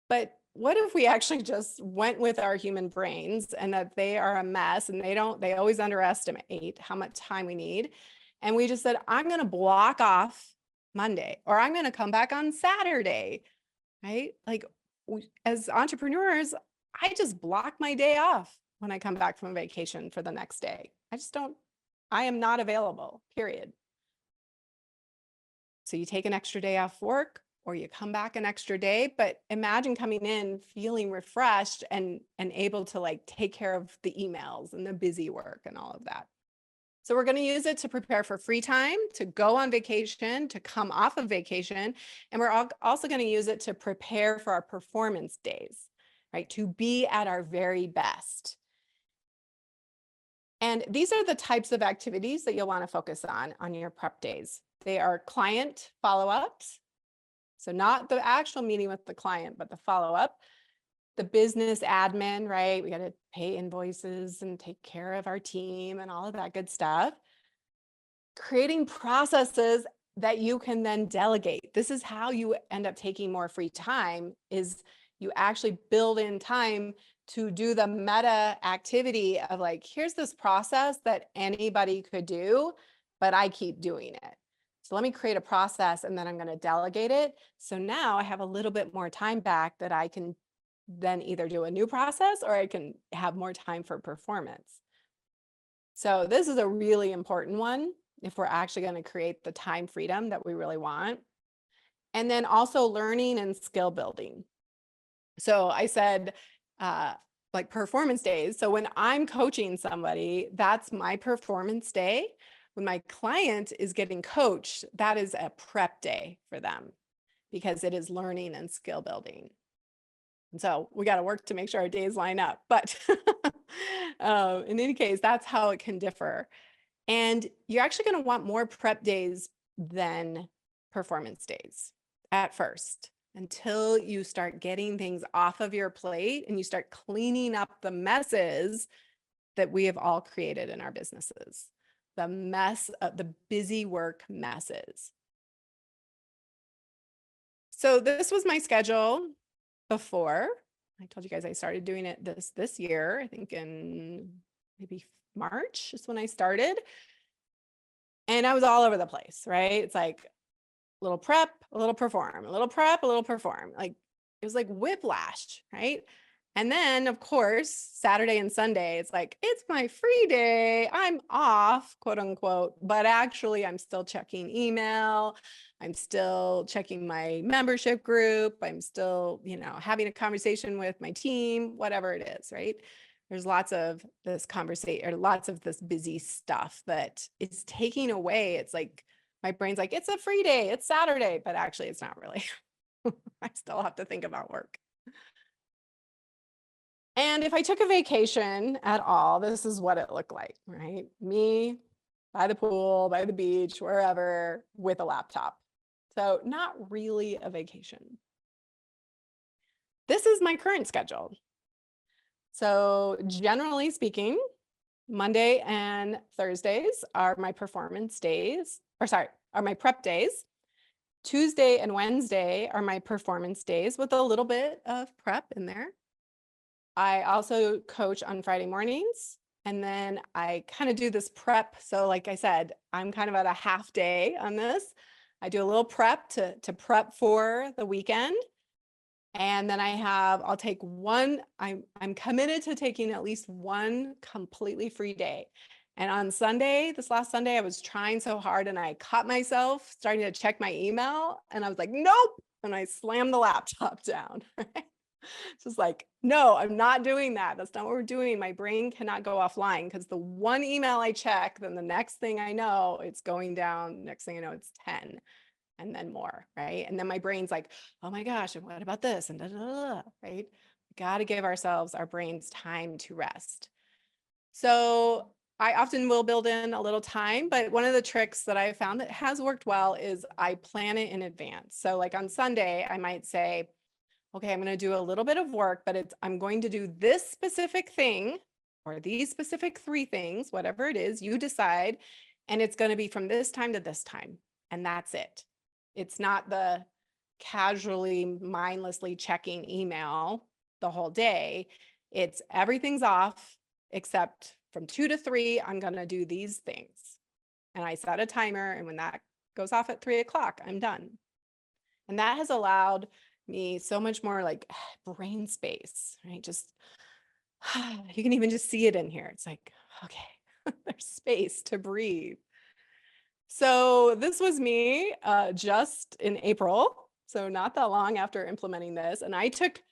S2: But what if we actually just went with our human brains and that they are a mess and they always underestimate how much time we need. And we just said, I'm going to block off Monday, or I'm going to come back on Saturday, right? Like as entrepreneurs, I just block my day off when I come back from vacation for the next day. I am not available, period. So you take an extra day off work, or you come back an extra day, but imagine coming in feeling refreshed and able to like take care of the emails and the busy work and all of that. So we're going to use it to prepare for free time, to go on vacation, to come off of vacation. And we're also going to use it to prepare for our performance days, right? To be at our very best. And these are the types of activities that you'll want to focus on your prep days. They are client follow-ups. So not the actual meeting with the client, but the follow-up, the business admin, right? We got to pay invoices and take care of our team and all of that good stuff. Creating processes that you can then delegate. This is how you end up taking more free time, is you actually build in time to do the meta activity of like, here's this process that anybody could do, but I keep doing it. So let me create a process and then I'm going to delegate it. So now I have a little bit more time back that I can then either do a new process or I can have more time for performance. So this is a really important one if we're actually going to create the time freedom that we really want. And then also learning and skill building. So I said, like performance days. So when I'm coaching somebody, that's my performance day. When my client is getting coached, that is a prep day for them because it is learning and skill building. And so we got to work to make sure our days line up. But in any case, that's how it can differ. And you're actually going to want more prep days than performance days at first, until you start getting things off of your plate and you start cleaning up the messes that we have all created in our businesses. The mess of the busy work messes. So this was my schedule before. I told you guys I started doing it this year. I think in maybe March is when I started. And I was all over the place, right? It's like a little prep, a little perform, a little prep, a little perform. Like it was like whiplash, right? And then, of course, Saturday and Sunday, it's like, it's my free day. I'm off, quote unquote. But actually, I'm still checking email. I'm still checking my membership group. I'm still, having a conversation with my team, whatever it is, right? There's lots of this conversation or lots of this busy stuff that is taking away. It's like, my brain's like, it's a free day. It's Saturday, but actually it's not really. I still have to think about work. And if I took a vacation at all, this is what it looked like, right? Me by the pool, by the beach, wherever, with a laptop. So not really a vacation. This is my current schedule. So generally speaking, Monday and Thursdays are my performance days, are my prep days. Tuesday and Wednesday are my performance days with a little bit of prep in there. I also coach on Friday mornings, and then I kind of do this prep. So like I said, I'm kind of at a half day on this. I do a little prep to prep for the weekend. And then I'll take one, I'm committed to taking at least one completely free day. And on Sunday, this last Sunday, I was trying so hard and I caught myself starting to check my email and I was like, nope. And I slammed the laptop down. Right? Just like, no, I'm not doing that. That's not what we're doing. My brain cannot go offline because the one email I check, then the next thing I know, it's going down. Next thing I know, it's 10 and then more, right? And then my brain's like, oh my gosh, and what about this? And da, da, da, da, right? We got to give ourselves, our brains time to rest. So I often will build in a little time, but one of the tricks that I found that has worked well is I plan it in advance. So like on Sunday, I might say, okay, I'm going to do a little bit of work, but I'm going to do this specific thing or these specific 3 things, whatever it is, you decide, and it's going to be from this time to this time, and that's it. It's not the casually, mindlessly checking email the whole day. It's everything's off except from 2 to 3, I'm going to do these things. And I set a timer, and when that goes off at 3 o'clock, I'm done. And that has allowed me so much more like brain space, right? Just, you can even just see it in here. It's like, okay, there's space to breathe. So this was me just in April. So not that long after implementing this. And I took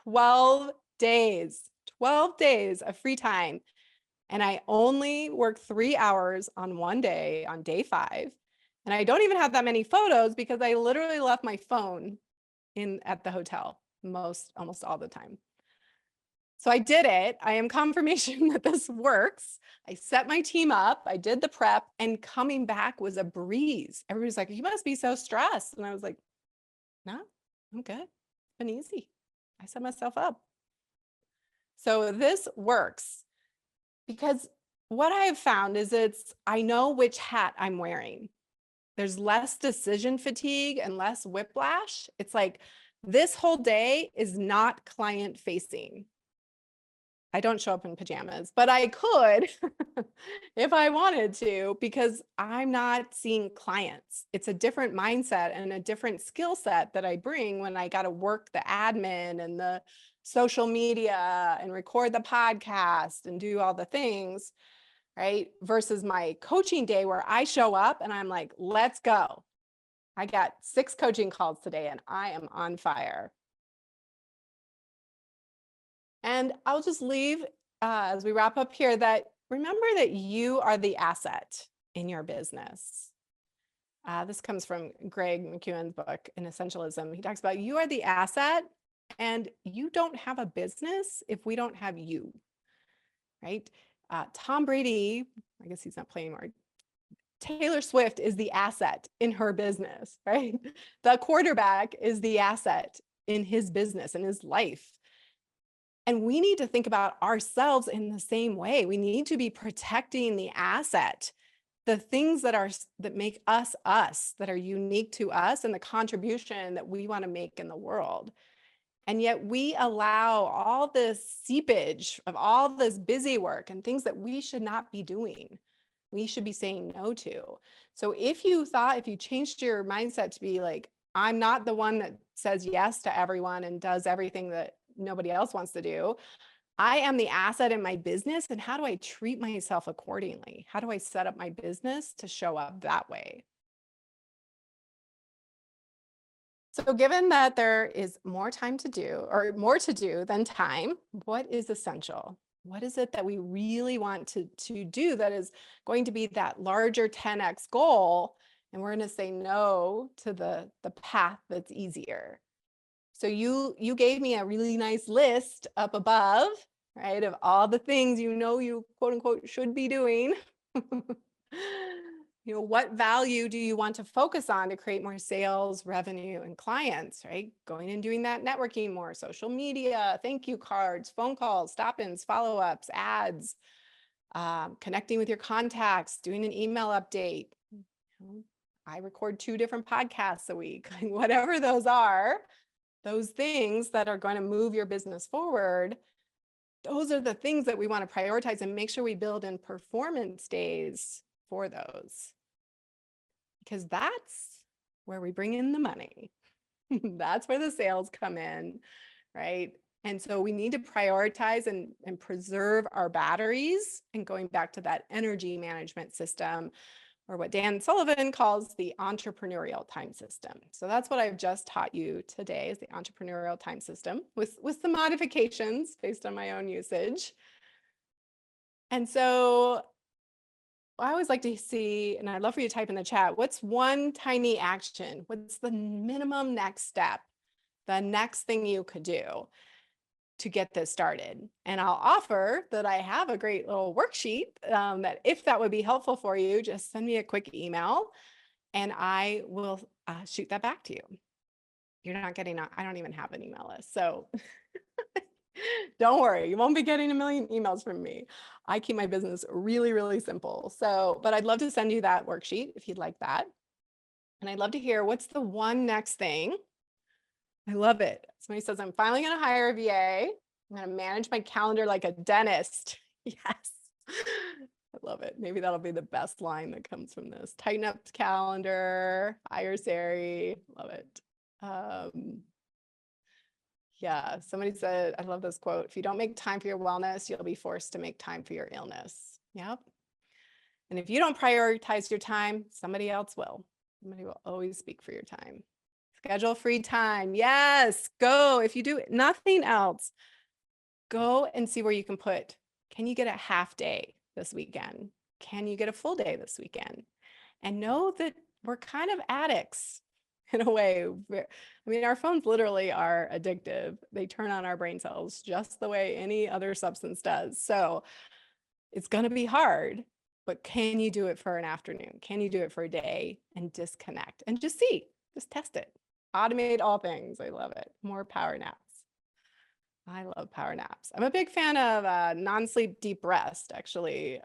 S2: 12 days of free time. And I only worked 3 hours on one day, on day 5. And I don't even have that many photos because I literally left my phone at the hotel almost all the time. So I did it. I am confirmation that this works. I set my team up, I did the prep, and coming back was a breeze. Everybody's like, you must be so stressed. And I was like, no, I'm good. It's been easy. I set myself up. So this works because what I have found is I know which hat I'm wearing. There's less decision fatigue and less whiplash. It's like this whole day is not client facing. I don't show up in pajamas, but I could if I wanted to, because I'm not seeing clients. It's a different mindset and a different skill set that I bring when I got to work the admin and the social media and record the podcast and do all the things, right? Versus my coaching day where I show up and I'm like, let's go. I got 6 coaching calls today and I am on fire. And I'll just leave as we wrap up here that remember that you are the asset in your business. This comes from Greg McKeown's book in Essentialism. He talks about you are the asset and you don't have a business if we don't have you, right? Tom Brady, I guess he's not playing anymore. Taylor Swift is the asset in her business, right? The quarterback is the asset in his business, in his life. And we need to think about ourselves in the same way. We need to be protecting the asset, the things that make us us, that are unique to us, and the contribution that we want to make in the world. And yet we allow all this seepage of all this busy work and things that we should not be doing. We should be saying no to. So if you changed your mindset to be like, I'm not the one that says yes to everyone and does everything that nobody else wants to do. I am the asset in my business. And how do I treat myself accordingly? How do I set up my business to show up that way? So given that there is more time to do, or more to do than time, what is essential? What is it that we really want to do that is going to be that larger 10x goal? And we're going to say no to the path that's easier. So you gave me a really nice list up above, right, of all the things you quote unquote should be doing. What value do you want to focus on to create more sales, revenue, and clients, right? Going and doing that networking more, social media, thank you cards, phone calls, stop-ins, follow-ups, ads, connecting with your contacts, doing an email update. I record 2 different podcasts a week, whatever those are. Those things that are going to move your business forward, those are the things that we want to prioritize and make sure we build in performance days for those. Because that's where we bring in the money. That's where the sales come in, right? And so we need to prioritize and preserve our batteries. And going back to that energy management system, or what Dan Sullivan calls the entrepreneurial time system. So that's what I've just taught you today, is the entrepreneurial time system with some modifications based on my own usage. And so I always like to see, and I'd love for you to type in the chat, what's one tiny action? What's the minimum next step? The next thing you could do to get this started? And I'll offer that I have a great little worksheet that if that would be helpful for you, just send me a quick email and I will shoot that back to you. You're not getting, I don't even have an email list. So don't worry, you won't be getting a million emails from me. I keep my business really, really simple. So, but I'd love to send you that worksheet if you'd like that. And I'd love to hear, what's the one next thing? I love it. Somebody says, I'm finally going to hire a VA. I'm going to manage my calendar like a dentist. Yes. I love it. Maybe that'll be the best line that comes from this. Tighten up the calendar, hire Sari. Love it. Yeah, somebody said, I love this quote, if you don't make time for your wellness, you'll be forced to make time for your illness. Yep. And if you don't prioritize your time, somebody else will. Somebody will always speak for your time. Schedule free time. Yes, go. If you do nothing else, go and see where you can put. Can you get a half day this weekend? Can you get a full day this weekend? And know that we're kind of addicts in a way. I mean, our phones literally are addictive. They turn on our brain cells just the way any other substance does. So it's going to be hard, but can you do it for an afternoon? Can you do it for a day and disconnect and just see, just test it. Automate all things. I love it. More power naps. I love power naps. I'm a big fan of non-sleep deep rest, actually,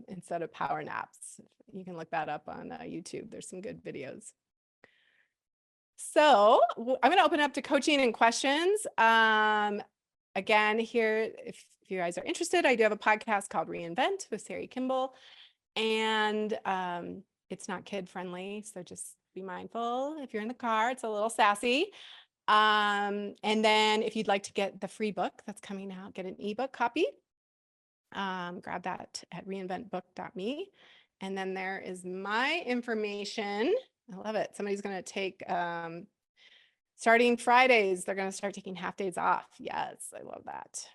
S2: instead of power naps. You can look that up on YouTube. There's some good videos. So I'm going to open up to coaching and questions. Again, here, if you guys are interested, I do have a podcast called Reinvent with Sari Kimbell, and it's not kid friendly. So just be mindful. If you're in the car, it's a little sassy. And then if you'd like to get the free book that's coming out, get an ebook copy, grab that at reinventbook.me. And then there is my information. I love it. Somebody's going to take, starting Fridays, they're going to start taking half days off. Yes, I love that.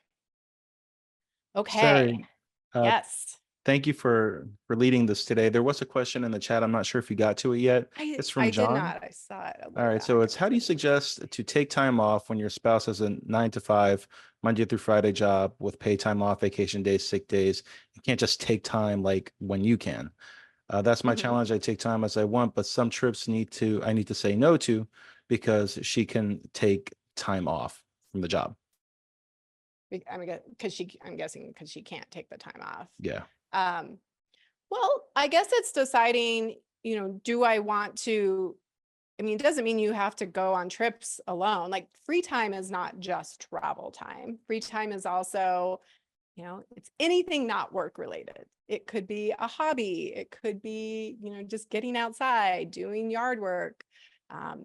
S2: Okay.
S3: Sari,
S2: Yes.
S3: thank you for leading this today. There was a question in the chat. I'm not sure if you got to it yet. It's from John.
S2: I did not. I saw it.
S3: All right. So it's, how do you suggest to take time off when your spouse has a 9 to 5, Monday through Friday job with paid time off, vacation days, sick days? You can't just take time like when you can. That's my challenge. I take time as I want, but some trips I need to say no to because she can take time off from the job.
S2: I mean, I'm guessing because she can't take the time off.
S3: Yeah.
S2: Well, I guess it's deciding, do I want to, I mean, it doesn't mean you have to go on trips alone. Like, free time is not just travel time. Free time is also, it's anything not work related. It could be a hobby. It could be, just getting outside, doing yard work,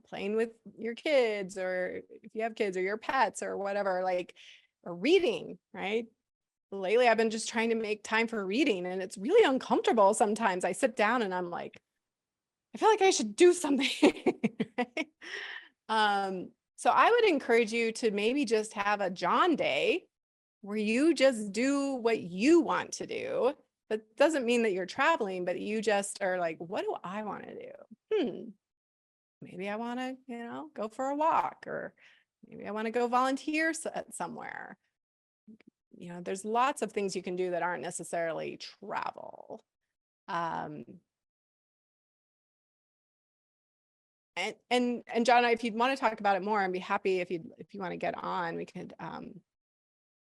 S2: playing with your kids, or if you have kids, or your pets, or whatever, or reading, right? Lately, I've been just trying to make time for reading, and it's really uncomfortable sometimes. I sit down and I'm like, I feel like I should do something. Right? So I would encourage you to maybe just have a John day where you just do what you want to do. That doesn't mean that you're traveling, but you just are like, what do I want to do? Maybe I want to, go for a walk, or maybe I want to go volunteer somewhere. There's lots of things you can do that aren't necessarily travel. And John, if you'd want to talk about it more, I'd be happy if you want to get on, we could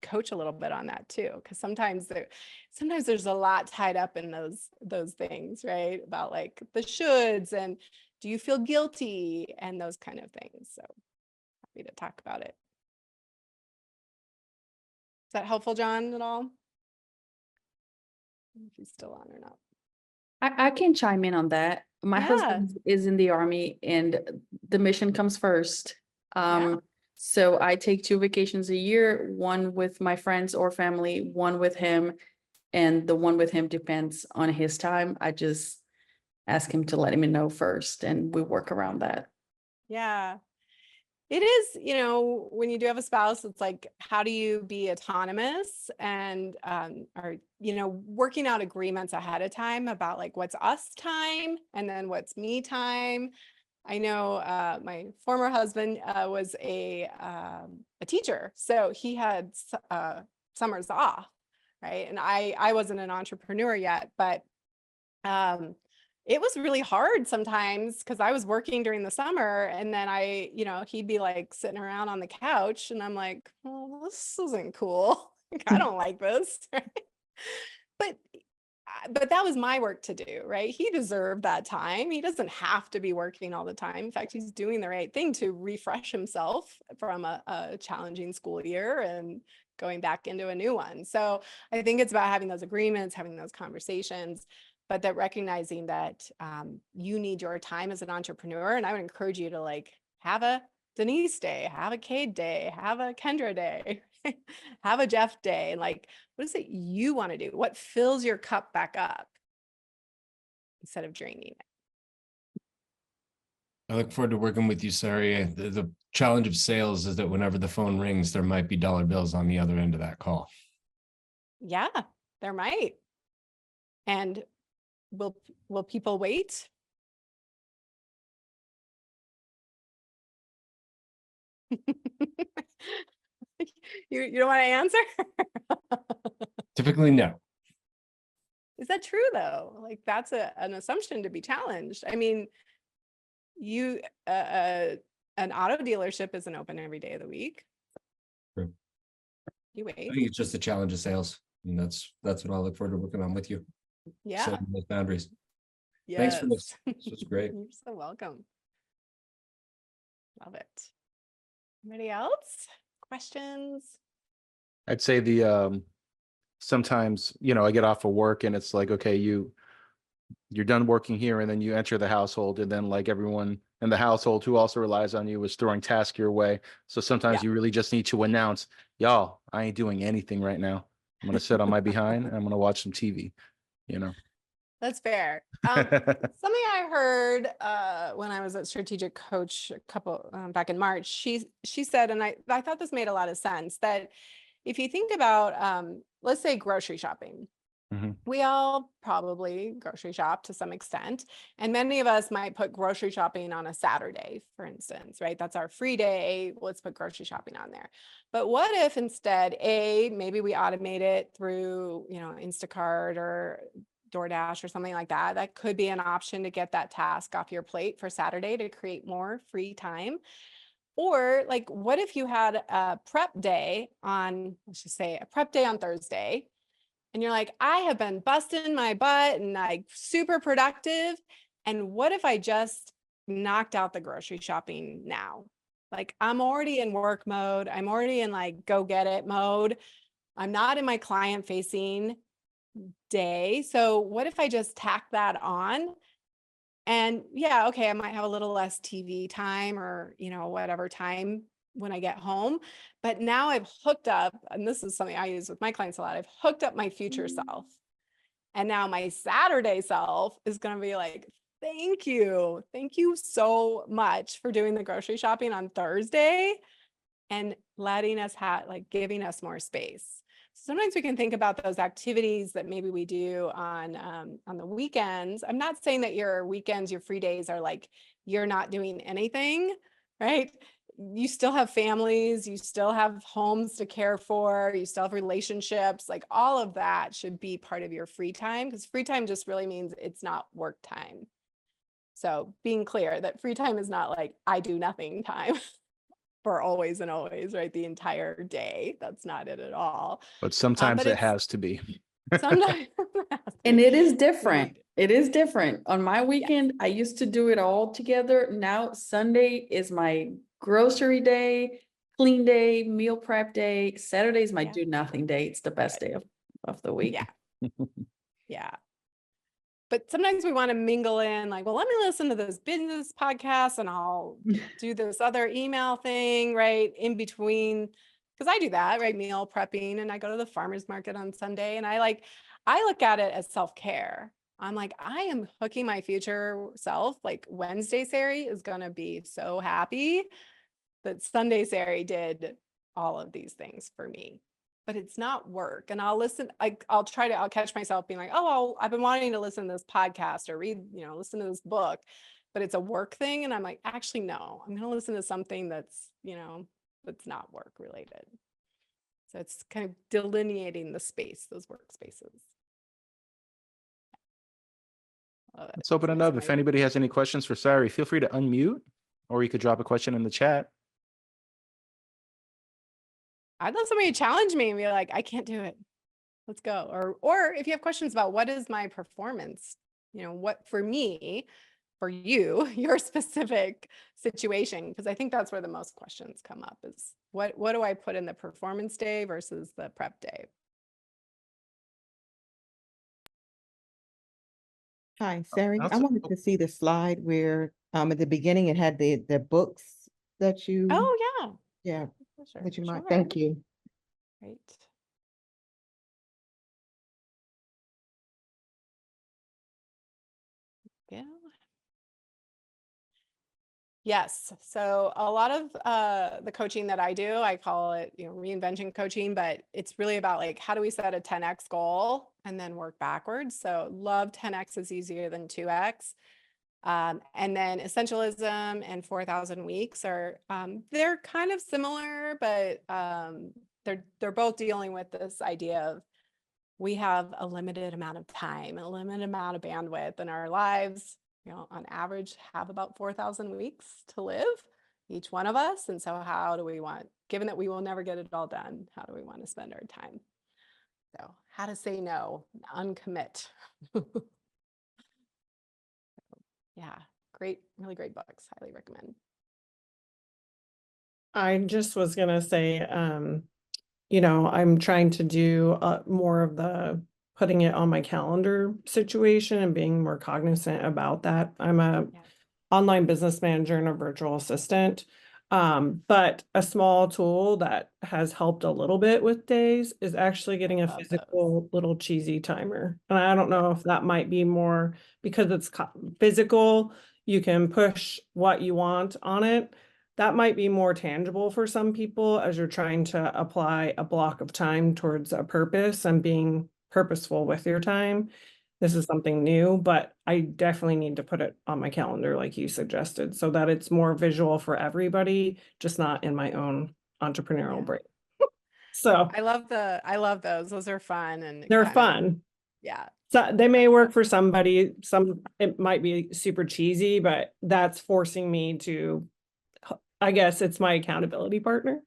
S2: coach a little bit on that too, because sometimes there's a lot tied up in those things, right? About like the shoulds and do you feel guilty and those kind of things. So happy to talk about it. Is that helpful, John, at all? If he's still on or not.
S4: I can chime in on that. My husband is in the Army and the mission comes first. So I take 2 vacations a year, one with my friends or family, one with him, and the one with him depends on his time. ask him to let me know first, and we work around that.
S2: Yeah. It is, when you do have a spouse, it's like, how do you be autonomous and, or, working out agreements ahead of time about like what's us time and then what's me time. I know my former husband was a teacher, so he had summers off, right? And I wasn't an entrepreneur yet, but it was really hard sometimes because I was working during the summer, and then he'd be like sitting around on the couch and I'm like, well, this isn't cool. Like, I don't like this. Right? But that was my work to do, right? He deserved that time. He doesn't have to be working all the time. In fact, he's doing the right thing to refresh himself from a challenging school year and going back into a new one. So I think it's about having those agreements, having those conversations, but that recognizing that you need your time as an entrepreneur. And I would encourage you to like have a Denise day, have a Cade day, have a Kendra day, have a Jeff day. And like, what is it you want to do? What fills your cup back up instead of draining it?
S1: I look forward to working with you, Sari. The challenge of sales is that whenever the phone rings, there might be dollar bills on the other end of that call.
S2: Yeah, there might. And will people wait? You don't want to answer?
S1: Typically, no.
S2: Is that true though? Like that's an assumption to be challenged. I mean, an auto dealership isn't open every day of the week.
S1: True.
S2: You
S1: I
S2: wait.
S1: think it's just a challenge of sales. And that's what I look forward to working on with you.
S2: Yeah.
S1: Setting those boundaries.
S2: Yes.
S1: Thanks for this. This was great.
S2: You're so welcome. Love it. Anybody else? Questions?
S3: I'd say sometimes, I get off of work and it's like, okay, you're done working here, and then you enter the household, and then like everyone in the household who also relies on you is throwing tasks your way. So sometimes you really just need to announce, y'all, I ain't doing anything right now. I'm gonna sit on my behind and I'm gonna watch some TV,
S2: That's fair. Something I heard when I was at Strategic Coach a couple back in March, she said, and I thought this made a lot of sense, that if you think about, let's say grocery shopping, we all probably grocery shop to some extent, and many of us might put grocery shopping on a Saturday, for instance, right? That's our free day. Let's put grocery shopping on there. But what if instead, maybe we automate it through, Instacart or DoorDash or something like that. That could be an option to get that task off your plate for Saturday to create more free time. Or like, what if you had a prep day on, let's just say a prep day on Thursday, and you're like, I have been busting my butt and like super productive. And what if I just knocked out the grocery shopping now? Like I'm already in work mode. I'm already in like go get it mode. I'm not in my client facing day. So what if I just tack that on? And yeah, okay, I might have a little less TV time or, whatever time when I get home. But now I've hooked up, and this is something I use with my clients a lot. I've hooked up my future self. And now my Saturday self is going to be like, thank you. Thank you so much for doing the grocery shopping on Thursday and letting us giving us more space. Sometimes we can think about those activities that maybe we do on the weekends. I'm not saying that your weekends, your free days are like, you're not doing anything, right? You still have families, you still have homes to care for, you still have relationships, like all of that should be part of your free time, because free time just really means it's not work time. So being clear that free time is not like I do nothing time. For always and always, right? The entire day. That's not it at all.
S3: But sometimes it has to be.
S2: Sometimes.
S4: And it is different. It is different. On my weekend, I used to do it all together. Now Sunday is my grocery day, clean day, meal prep day. Saturday is my do nothing day. It's the best day of the week.
S2: Yeah. Yeah. But sometimes we want to mingle in like, well, let me listen to this business podcast and I'll do this other email thing, right? In between, because I do that, right? Meal prepping, and I go to the farmer's market on Sunday, and I look at it as self-care, I'm like, I am hooking my future self. Like Wednesday Sari is going to be so happy that Sunday Sari did all of these things for me. But it's not work. And I'll listen, I'll catch myself being like, oh, I've been wanting to listen to this podcast or read, listen to this book, but it's a work thing. And I'm like, actually, no, I'm going to listen to something that's, that's not work related. So it's kind of delineating the space, those workspaces.
S3: Let's open it up. If anybody has any questions for Sari, feel free to unmute, or you could drop a question in the chat.
S2: I'd love somebody to challenge me and be like, I can't do it. Let's go. Or if you have questions about what is my performance, what for me, for you, your specific situation, because I think that's where the most questions come up is what do I put in the performance day versus the prep day?
S5: Hi, Sari. I
S3: That's-
S5: wanted to see the slide where at the beginning it had the books that you
S2: Oh
S5: yeah,
S2: yeah.
S5: that you might.
S2: Sure.
S5: Thank you.
S2: Right. Yeah. Yes. So a lot of the coaching that I do, I call it, reinvention coaching, but it's really about like, how do we set a 10x goal and then work backwards? So love 10x is easier than 2x. And then essentialism and 4,000 weeks are, they're kind of similar, but they're both dealing with this idea of we have a limited amount of time, a limited amount of bandwidth in our lives. On average, have about 4,000 weeks to live, each one of us. And so how do we want, given that we will never get it all done, how do we want to spend our time? So how to say no, uncommit. Yeah, great, really great books. Highly recommend.
S6: I just was gonna say, I'm trying to do more of the putting it on my calendar situation and being more cognizant about that. I'm a online business manager and a virtual assistant. But a small tool that has helped a little bit with days is actually getting a physical little cheesy timer. And I don't know if that might be more because it's physical, you can push what you want on it. That might be more tangible for some people as you're trying to apply a block of time towards a purpose and being purposeful with your time. This is something new, but I definitely need to put it on my calendar like you suggested so that it's more visual for everybody, just not in my own entrepreneurial brain. So
S2: I love those. Those are fun and
S6: they're fun.
S2: Yeah.
S6: So they may work for somebody. It might be super cheesy, but that's forcing me to, I guess it's my accountability partner.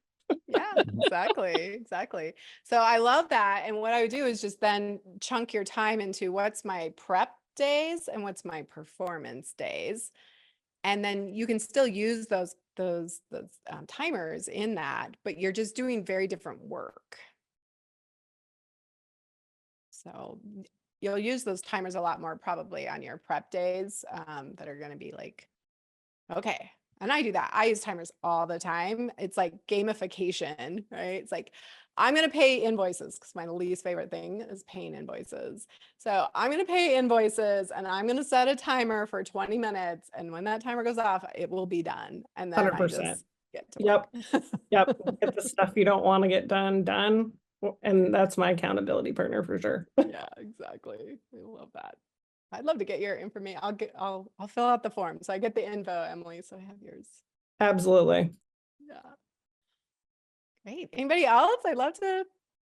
S2: Yeah, exactly. So I love that. And what I would do is just then chunk your time into what's my prep days and what's my performance days. And then you can still use those timers in that, but you're just doing very different work. So you'll use those timers a lot more probably on your prep days that are going to be like, okay. And I do that. I use timers all the time. It's like gamification, right? It's like, I'm going to pay invoices because my least favorite thing is paying invoices. So I'm going to pay invoices and I'm going to set a timer for 20 minutes. And when that timer goes off, it will be done. And then
S6: 100%.
S2: I just get to work.
S6: Yep. Get the stuff you don't want to get done. And that's my accountability partner for sure.
S2: Yeah, exactly. I love that. I'd love to get your information. I'll fill out the form. So I get the info, Emily. So I have yours.
S6: Absolutely.
S2: Yeah. Great. Anybody else? I'd love to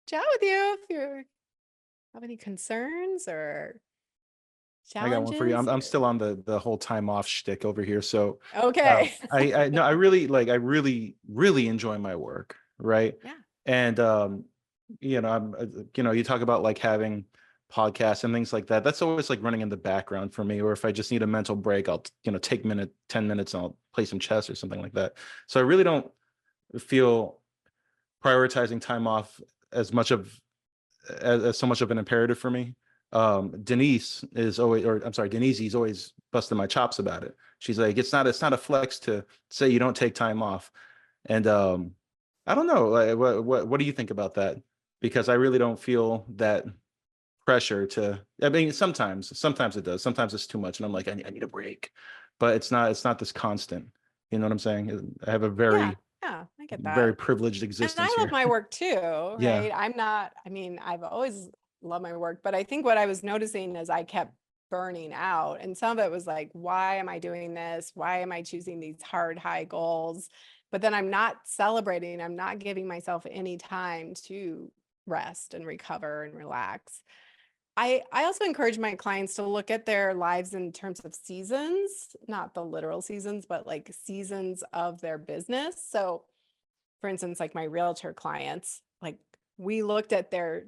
S2: chat with you if you have any concerns or challenges.
S3: I got one for you. I'm still on the whole time off shtick over here. So
S2: okay.
S3: I really enjoy my work, right?
S2: Yeah.
S3: And you talk about like having podcasts and things like that. That's always like running in the background for me. Or if I just need a mental break, I'll take 10 minutes and I'll play some chess or something like that. So I really don't feel prioritizing time off as so much of an imperative for me. Denise is always busting my chops about it. She's like, it's not a flex to say you don't take time off. And I don't know, like, what do you think about that? Because I really don't feel that pressure to, I mean, sometimes it does. Sometimes it's too much and I'm like, I need a break, but it's not this constant. You know what I'm saying? I have a
S2: Yeah,
S3: very,
S2: yeah, I get
S3: very
S2: that.
S3: privileged
S2: And
S3: existence
S2: I love
S3: here.
S2: my work too,
S3: Yeah.
S2: right? I mean, I've always loved my work, but I think what I was noticing is I kept burning out. And some of it was like, why am I doing this? Why am I choosing these hard, high goals? But then I'm not celebrating, I'm not giving myself any time to rest and recover and relax. I also encourage my clients to look at their lives in terms of seasons, not the literal seasons, but like seasons of their business. So for instance, like my realtor clients, like we looked at their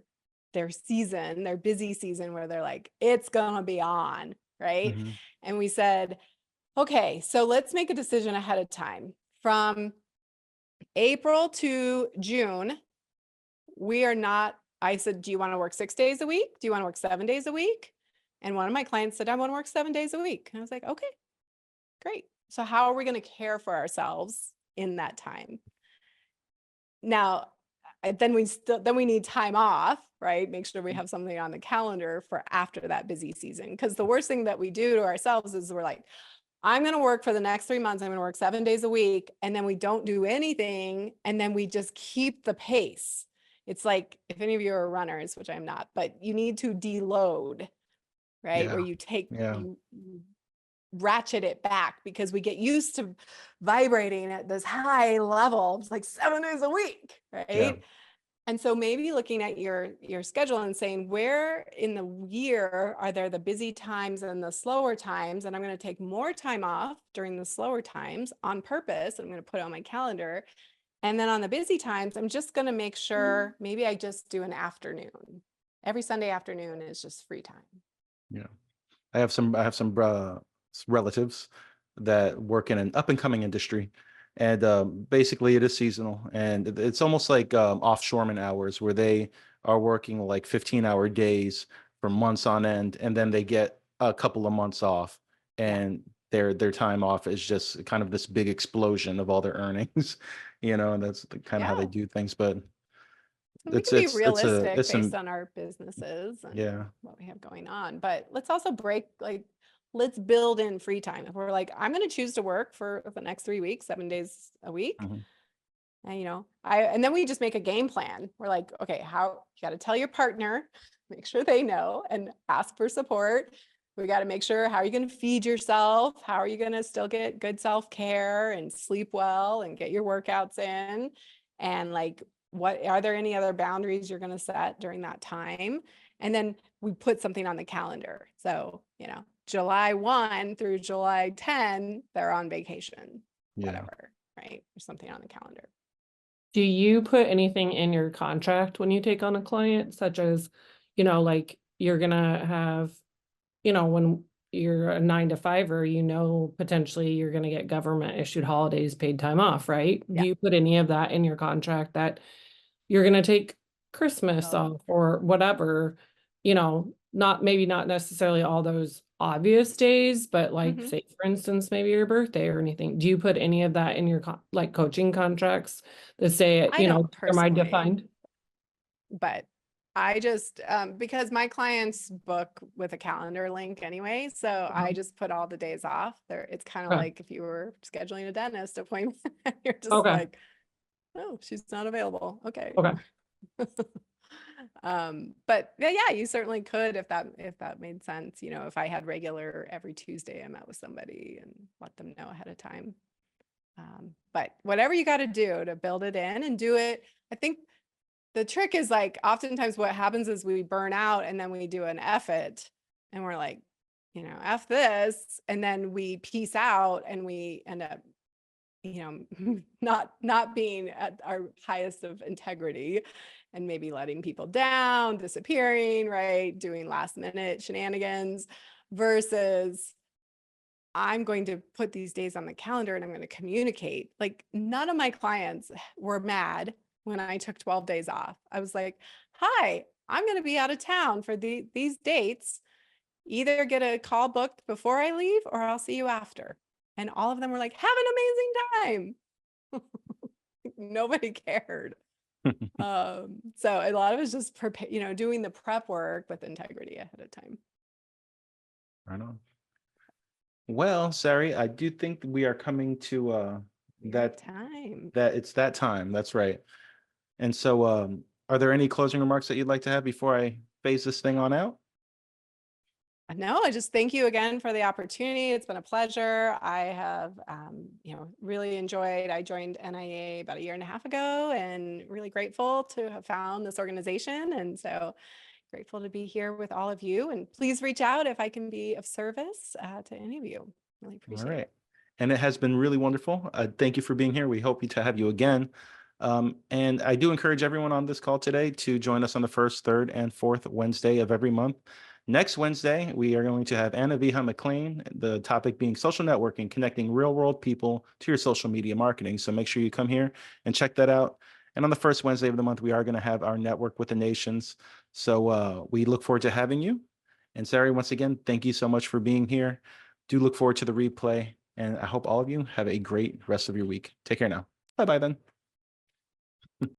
S2: season, their busy season where they're like, it's gonna be on, right?
S3: Mhm.
S2: And we said, okay, so let's make a decision ahead of time. From April to June, we are not, I said, do you want to work 6 days a week? Do you want to work 7 days a week? And one of my clients said, I want to work 7 days a week. And I was like, okay, great. So how are we going to care for ourselves in that time? Now, then we need time off, right? Make sure we have something on the calendar for after that busy season. Because the worst thing that we do to ourselves is we're like, I'm going to work for the next 3 months. I'm going to work 7 days a week. And then we don't do anything. And then we just keep the pace. It's like, if any of you are runners, which I'm not, but you need to deload, right? Where
S3: Yeah.
S2: you take,
S3: Yeah.
S2: you ratchet it back because we get used to vibrating at this high level. It's like 7 days a week, right?
S3: Yeah.
S2: And so maybe looking at your schedule and saying, where in the year are there the busy times and the slower times? And I'm going to take more time off during the slower times on purpose. I'm going to put it on my calendar. And then on the busy times, I'm just going to make sure maybe I just do an afternoon. Every Sunday afternoon is just free time.
S3: Yeah. I have some relatives that work in an up and coming industry, and basically it is seasonal, and it's almost like offshoreman hours where they are working like 15-hour days for months on end, and then they get a couple of months off, and their time off is just kind of this big explosion of all their earnings, and that's kind of how they
S2: Yeah.
S3: do things. But
S2: And we
S3: it's
S2: can be
S3: it's
S2: realistic
S3: it's
S2: based
S3: some
S2: on our businesses and
S3: yeah.
S2: what we have going on. But let's also let's build in free time. If we're like, I'm going to choose to work for the next 3 weeks, 7 days a week.
S3: Mhm.
S2: And, and then we just make a game plan. We're like, okay, you got to tell your partner, make sure they know and ask for support. We got to make sure, how are you going to feed yourself? How are you going to still get good self-care and sleep well and get your workouts in? And like, what are there any other boundaries you're going to set during that time? And then we put something on the calendar. So, July 1 through July 10, they're on vacation,
S3: Yeah.
S2: whatever, right? Or something on the calendar.
S6: Do you put anything in your contract when you take on a client, such as, like you're gonna have, when you're a 9 to 5er, potentially you're gonna get government issued holidays, paid time off, right?
S2: Yeah.
S6: Do you put any of that in your contract that you're gonna take Christmas
S2: Oh.
S6: off or whatever, maybe not necessarily all those obvious days, but like
S2: Mhm.
S6: say for instance, maybe your birthday or anything. Do you put any of that in your like coaching contracts that say,
S2: I don't
S6: they're my
S2: personally,
S6: defined?
S2: but I just, because my clients book with a calendar link anyway, so I just put all the days off there. It's kind of
S6: Okay.
S2: like if you were scheduling a dentist appointment, you're just
S6: Okay.
S2: like, oh, she's not available. Okay.
S6: Okay.
S2: But yeah, you certainly could if that made sense. If I had regular every Tuesday, I met with somebody and let them know ahead of time. But whatever you got to do to build it in and do it, I think the trick is like oftentimes what happens is we burn out and then we do an F it and we're like, F this, and then we peace out and we end up not being at our highest of integrity and maybe letting people down, disappearing, right? Doing last minute shenanigans versus I'm going to put these days on the calendar and I'm going to communicate. Like none of my clients were mad when I took 12 days off. I was like, hi, I'm going to be out of town for these dates. Either get a call booked before I leave or I'll see you after. And all of them were like, have an amazing time. Nobody cared. So a lot of it's just prepare, doing the prep work with integrity ahead of time.
S3: Right on. Well, Sari, I do think we are coming to that
S2: Time.
S3: it's that time. That's right. And so are there any closing remarks that you'd like to have before I phase this thing on out?
S2: No, I just thank you again for the opportunity. It's been a pleasure. I have, really enjoyed. I joined NIA about 1.5 years ago, and really grateful to have found this organization. And so grateful to be here with all of you. And please reach out if I can be of service to any of you. Really appreciate
S3: All right.
S2: it.
S3: And it has been really wonderful. Thank you for being here. We hope to have you again. And I do encourage everyone on this call today to join us on the first, third, and fourth Wednesday of every month. Next Wednesday, we are going to have Anna Viha McLean, the topic being social networking, connecting real world people to your social media marketing. So make sure you come here and check that out. And on the first Wednesday of the month, we are going to have our Network with the Nations. So we look forward to having you. And Sari, once again, thank you so much for being here. Do look forward to the replay. And I hope all of you have a great rest of your week. Take care now. Bye-bye then.